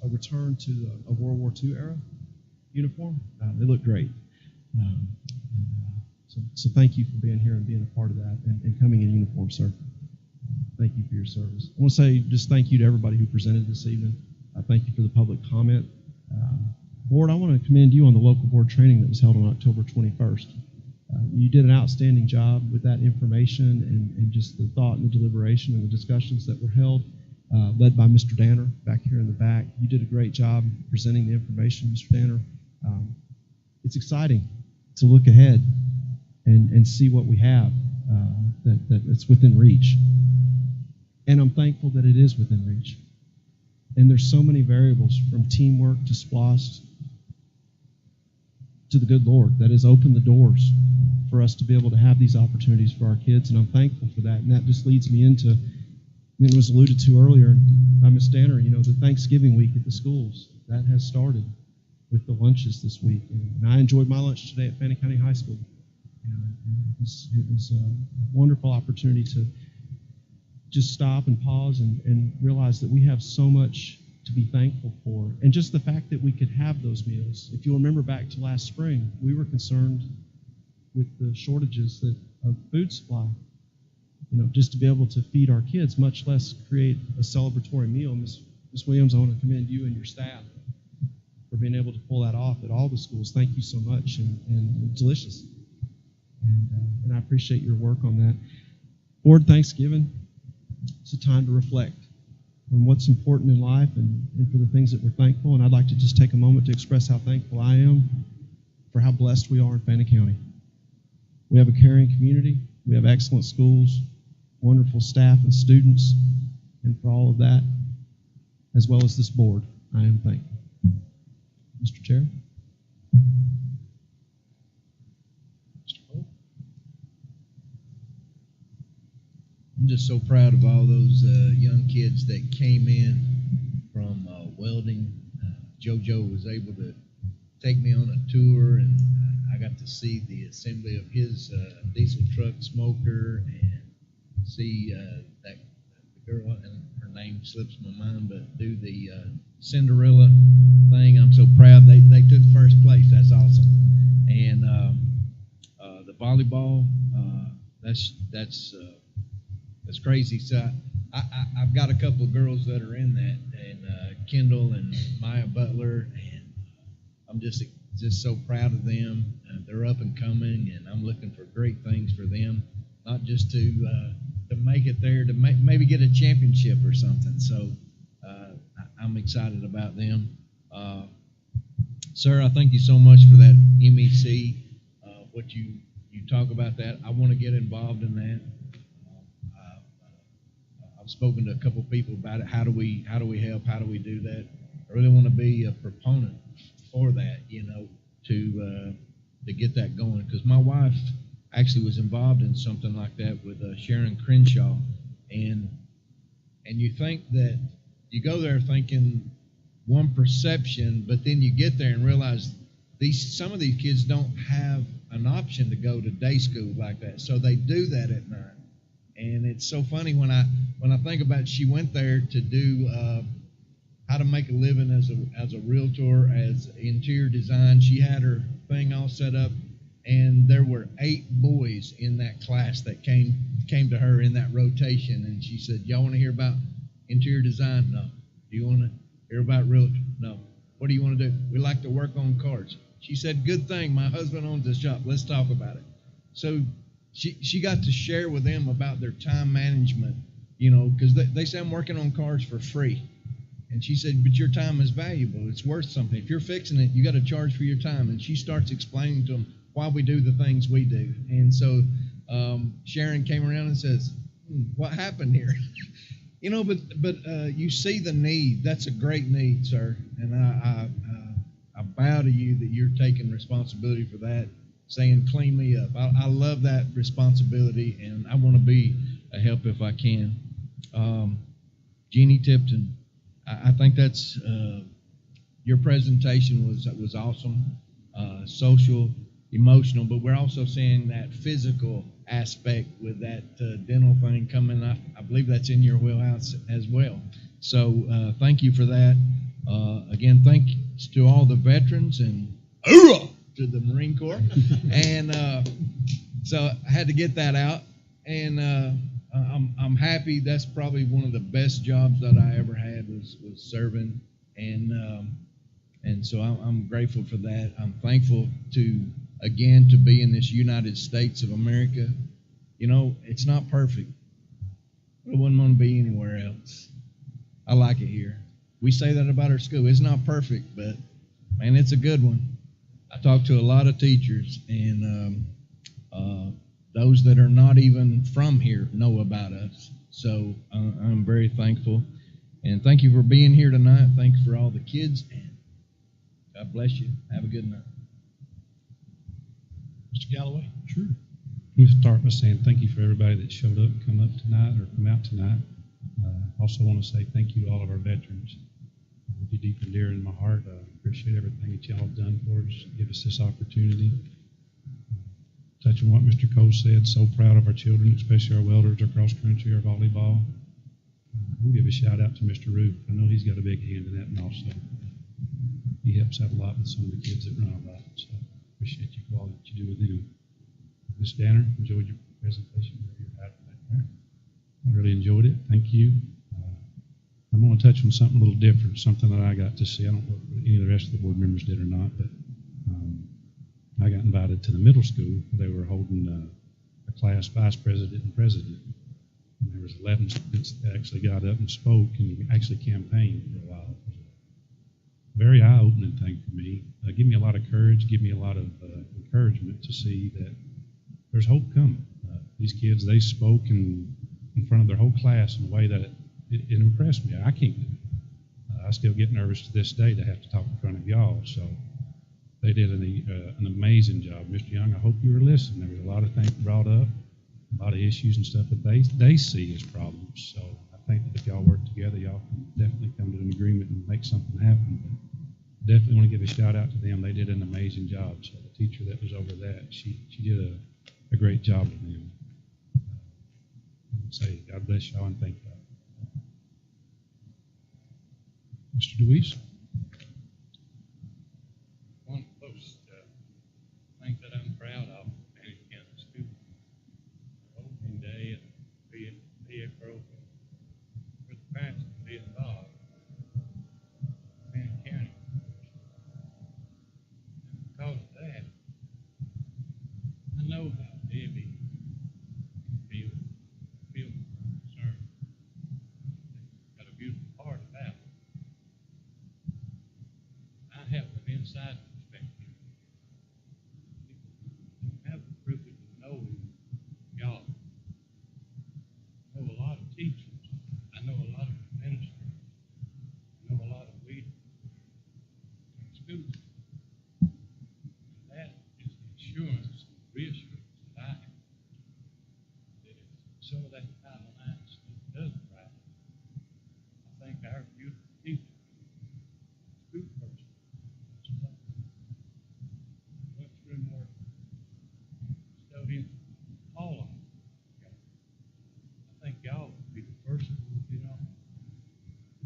a return to a World War II era uniform. They look great. So thank you for being here and being a part of that and coming in uniform, sir. Thank you for your service. I want to say just thank you to everybody who presented this evening. Thank you for the public comment. Board, I want to commend you on the local board training that was held on October 21st. You did an outstanding job with that information and just the thought and the deliberation and the discussions that were held, led by Mr. Danner back here in the back. You did a great job presenting the information, Mr. Danner. It's exciting to look ahead and see what we have that's within reach. And I'm thankful that it is within reach. And there's so many variables, from teamwork to SPLOST to the good Lord, that has opened the doors for us to be able to have these opportunities for our kids, and I'm thankful for that. And that just leads me into, it was alluded to earlier by Ms. Danner, the Thanksgiving week at the schools. That has started with the lunches this week. And I enjoyed my lunch today at Fannin County High School. It was a wonderful opportunity to just stop and pause and realize that we have so much to be thankful for. And just the fact that we could have those meals. If you'll remember back to last spring, we were concerned with the shortages of food supply, just to be able to feed our kids, much less create a celebratory meal. Ms. Williams, I want to commend you and your staff for being able to pull that off at all the schools. Thank you so much, and delicious. And I appreciate your work on that. Board, Thanksgiving, it's a time to reflect on what's important in life and for the things that we're thankful. And I'd like to just take a moment to express how thankful I am for how blessed we are in Fannin County. We have a caring community. We have excellent schools, wonderful staff and students, and for all of that, as well as this board, I am thankful. Mr. Chair? I'm just so proud of all those young kids that came in from welding. JoJo was able to take me on a tour, and I got to see the assembly of his diesel truck smoker and see that the girl, and her name slips my mind, but do the Cinderella thing. I'm so proud they took first place. That's awesome. And the volleyball, that's crazy. So I've got a couple of girls that are in that, and Kendall and Maya Butler, and I'm just so proud of them. They're up and coming, and I'm looking for great things for them, not just to make it there, to maybe get a championship or something. So I'm excited about them. Sir, I thank you so much for that MEC. What you talk about that, I want to get involved in that. I've spoken to a couple people about it. How do we help? How do we do that? I really want to be a proponent for that, to get that going. Because my wife actually was involved in something like that with Sharon Crenshaw, and you think that you go there thinking one perception, but then you get there and realize some of these kids don't have an option to go to day school like that, so they do that at night. And it's so funny when I think about it, she went there to do how to make a living as a realtor, as interior design. She had her thing all set up, and there were 8 boys in that class that came to her in that rotation, and she said, "Y'all want to hear about interior design? No. Do you want to hear about realtor? No. What do you want to do? We like to work on cars." She said, "Good thing my husband owns a shop. Let's talk about it." So she got to share with them about their time management, because they say, "I'm working on cars for free." And she said, "But your time is valuable. It's worth something. If you're fixing it, you got to charge for your time." And she starts explaining to them why we do the things we do. And so Sharon came around and says, "What happened here?" But you see the need. That's a great need, sir. And I bow to you that you're taking responsibility for that, saying, "Clean me up." I love that responsibility, and I want to be a help if I can. Jeannie Tipton, I think that's your presentation was awesome, social, emotional, but we're also seeing that physical aspect with that dental thing coming. I believe that's in your wheelhouse as well. So thank you for that. Again, thanks to all the veterans and to the Marine Corps. And so I had to get that out. And I'm happy. That's probably one of the best jobs that I ever had was serving. And so I'm grateful for that. I'm thankful to be in this United States of America. It's not perfect. I wouldn't want to be anywhere else. I like it here. We say that about our school. It's not perfect, but man, it's a good one. I talk to a lot of teachers, and those that are not even from here know about us. So I'm very thankful. And thank you for being here tonight. Thanks for all the kids. And God bless you. Have a good night. Mr. Galloway? Sure. Let me start by saying thank you for everybody that showed up and come up tonight or come out tonight. Also want to say thank you to all of our veterans. You're deep and dear in my heart. I appreciate everything that y'all have done for us, give us this opportunity. Touching what Mr. Cole said, so proud of our children, especially our welders, our cross country, our volleyball. We'll give a shout out to Mr. Roof. I know he's got a big hand in that, and also he helps out a lot with some of the kids that run a lot. So appreciate you for all that you do with them. Ms. Danner, enjoyed your presentation. I really enjoyed it. Thank you. I'm going to touch on something a little different, something that I got to see. I don't know if any of the rest of the board members did or not, but I got invited to the middle school. They were holding a class vice president and president. And there was 11 students that actually got up and spoke and actually campaigned for a while. It was a very eye-opening thing for me. Give me a lot of courage, give me a lot of encouragement to see that there's hope coming. These kids, they spoke in front of their whole class in a way that it impressed me. I can't do it. I still get nervous to this day to have to talk in front of y'all. So they did an amazing job. Mr. Young, I hope you were listening. There was a lot of things brought up, a lot of issues and stuff that they see as problems. So I think that if y'all work together, y'all can definitely come to an agreement and make something happen. But definitely want to give a shout out to them. They did an amazing job. So the teacher that was over that, she did a great job with them. Say God bless y'all and thank y'all. Mr. DeWeese? One of those things that I'm proud of, Fannin County students, opening day and vehicle for the parents to be involved. Fannin County. And because of that, I know how Debbie feels concerned. Got a beautiful heart about it. I have an inside perspective. I have the privilege of knowing y'all. I know a lot of teachers. I know a lot of administrators. I know a lot of leaders in schools. That is the assurance and reassurance that I have. That if some of that kind of line stuff doesn't right, I think our beautiful teachers, school person, lunchroom work, custodians, all of them. I think y'all would be the first one,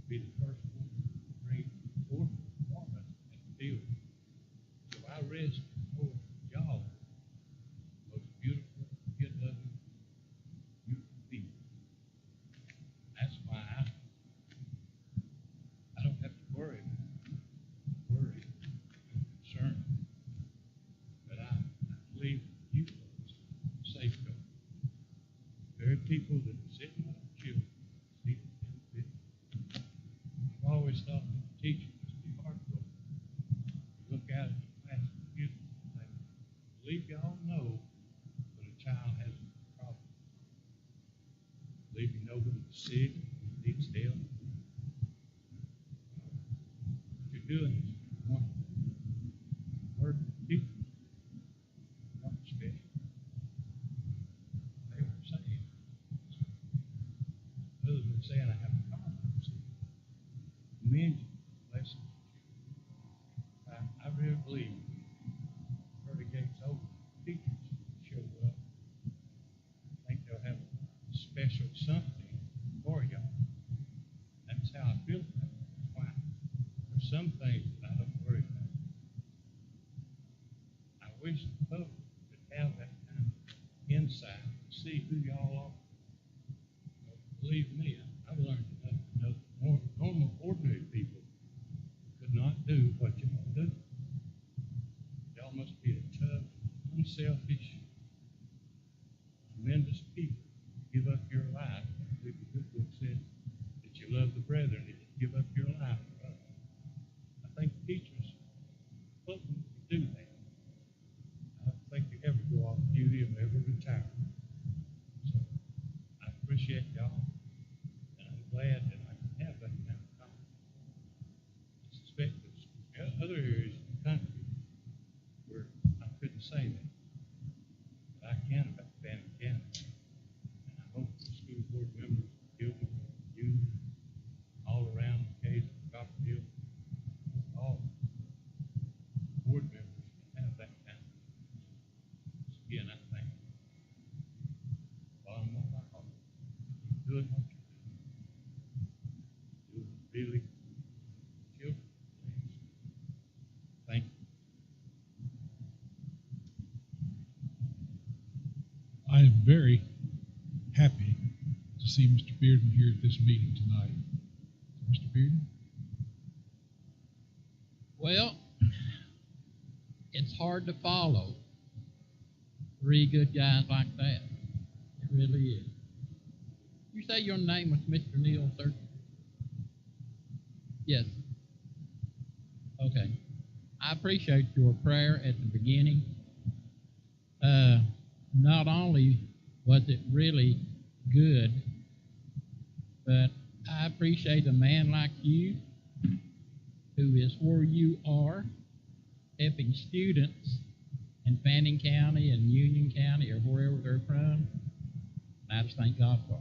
be the first one to bring forth performance at the field. So I rest before y'all, most beautiful, good-loving, beautiful people. That's why I don't have to worry and concerned. But I believe you folks safeguard. There are people that are sitting with children, see the benefit. I've always thought that the teacher must be heartbroken. You look out at the class of students and say, I believe y'all know when a child has a problem. I believe you know when it's sick, needs help. What you're doing is wonderful. Work with teachers. Not special. They were saying, other than saying I have a confidence in you, commend you, bless you. I really believe when the gates open, teachers show up. I think they'll have a special something for y'all. That's how I feel about it. That's why there's some things that I don't worry about. I wish the public could have that kind of insight to see who y'all are. But believe me, I've learned enough to know that normal, ordinary people could not do what y'all do. Y'all must be a tough, unselfish, tremendous people. Give up your life. I believe the good book said that you love the brethren and you give up your life for others. I think teachers ultimately do that. I don't think they ever go off duty or ever retire. So I appreciate y'all, and I'm glad that I can have that kind of confidence. I suspect there's other areas of the country where I couldn't say that, but I can about Fannin County. And I hope the school board members, children, youth, all around Cajun, Copperhill, all board members can have that kind of confidence. So again, I thank you. Bottom of my heart, keep doing what you're doing. Doing really children. Thank you. I am very happy to see Mr. Bearden here at this meeting tonight. Mr. Bearden? Well, it's hard to follow three good guys like that. It really is. You say your name was Mr. Neal, sir? Yes. Okay. I appreciate your prayer at the beginning. Not only was it really good, but I appreciate a man like you who is where you are, helping students in Fannin County and Union County or wherever they're from. And I just thank God for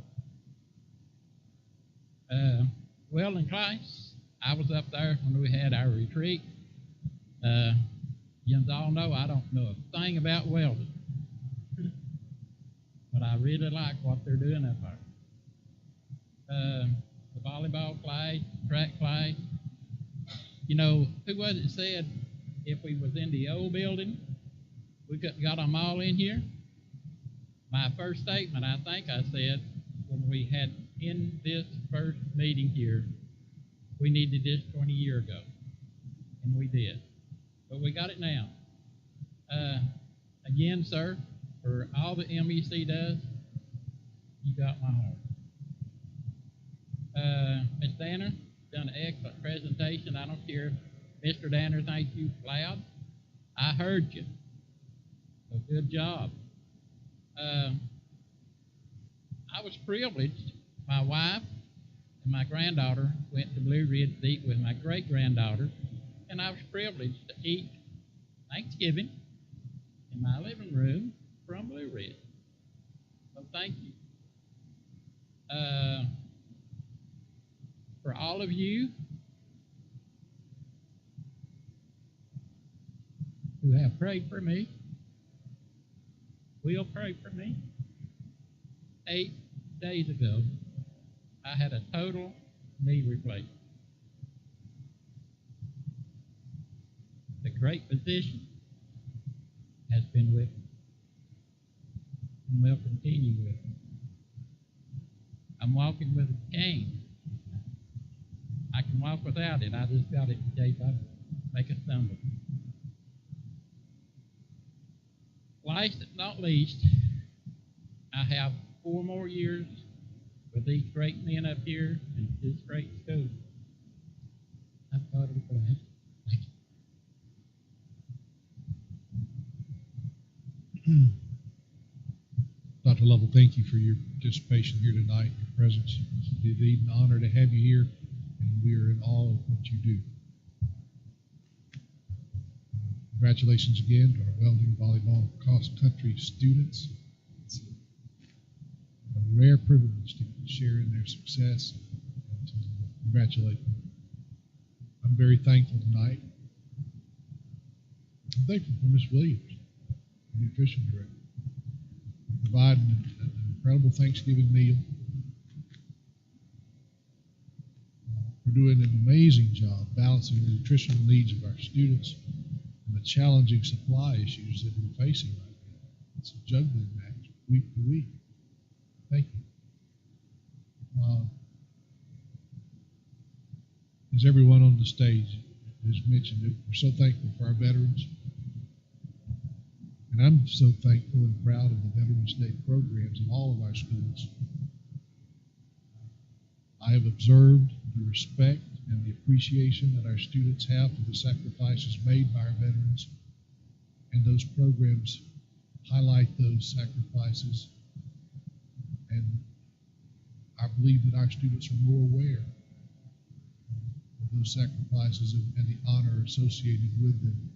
it. Well, in class, I was up there when we had our retreat. You all know I don't know a thing about welding, but I really like what they're doing up there. The volleyball class, track class. You know, who was it said if we was in the old building, we could got them all in here? My first statement, I think I said, when we had in this first meeting here, we needed this 20 years ago, and we did. But we got it now. Again, sir, for all the MEC does, you got my heart. Ms. Danner done an excellent presentation. I don't care if Mr. Danner thinks you loud. I heard you. So good job. I was privileged. My wife and my granddaughter went to Blue Ridge to eat with my great-granddaughter, and I was privileged to eat Thanksgiving in my living room from Blue Ridge. So thank you. For all of you who have prayed for me, will pray for me. 8 days ago, I had a total knee replacement. The great physician has been with me and will continue with me. I'm walking with a cane. I can walk without it. I just got it in case I make a stumble. Last but not least, I have 4 more years with these great men up here in this great school. I thought it was glad. Dr. Lovell, thank you for your participation here tonight, your presence. It's indeed an honor to have you here, and we are in awe of what you do. Congratulations again to our welding, volleyball, cross-country students. It's a rare privilege to share in their success and to congratulate them. I'm very thankful tonight. I'm thankful for Ms. Williams, the nutrition director, providing an incredible Thanksgiving meal. We're doing an amazing job balancing the nutritional needs of our students and the challenging supply issues that we're facing right now. It's a juggling match week to week. Thank you. As everyone on the stage has mentioned, we're so thankful for our veterans. And I'm so thankful and proud of the Veterans Day programs in all of our schools. I have observed the respect and the appreciation that our students have for the sacrifices made by our veterans, and those programs highlight those sacrifices. And I believe that our students are more aware of those sacrifices and the honor associated with them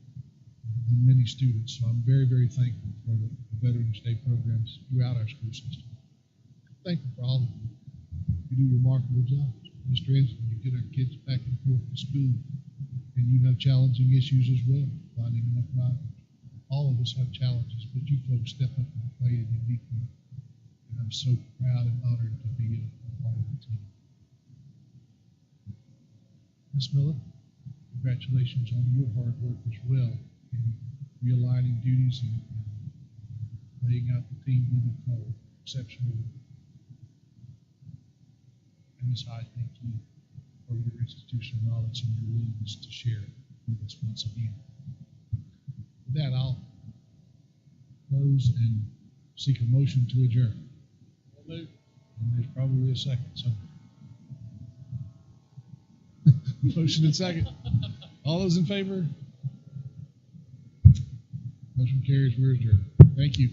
than many students. So I'm very, very thankful for the Veterans Day programs throughout our school system. Thankful for all of you. You do remarkable jobs. Mr. Ensign, you get our kids back and forth to school, and you have challenging issues as well, finding enough drivers. All of us have challenges, but you folks step up to the plate and you meet them. And I'm so proud and honored to be a part of the team. Ms. Miller, congratulations on your hard work as well in realigning duties and laying out the team moving forward. Exceptional work. And Ms. Hyde, thank you for your institutional knowledge and your willingness to share it with us once again. With that, I'll close and seek a motion to adjourn. And there's probably a second somewhere. Motion and second. All those in favor? Motion carries. We're adjourned. Thank you.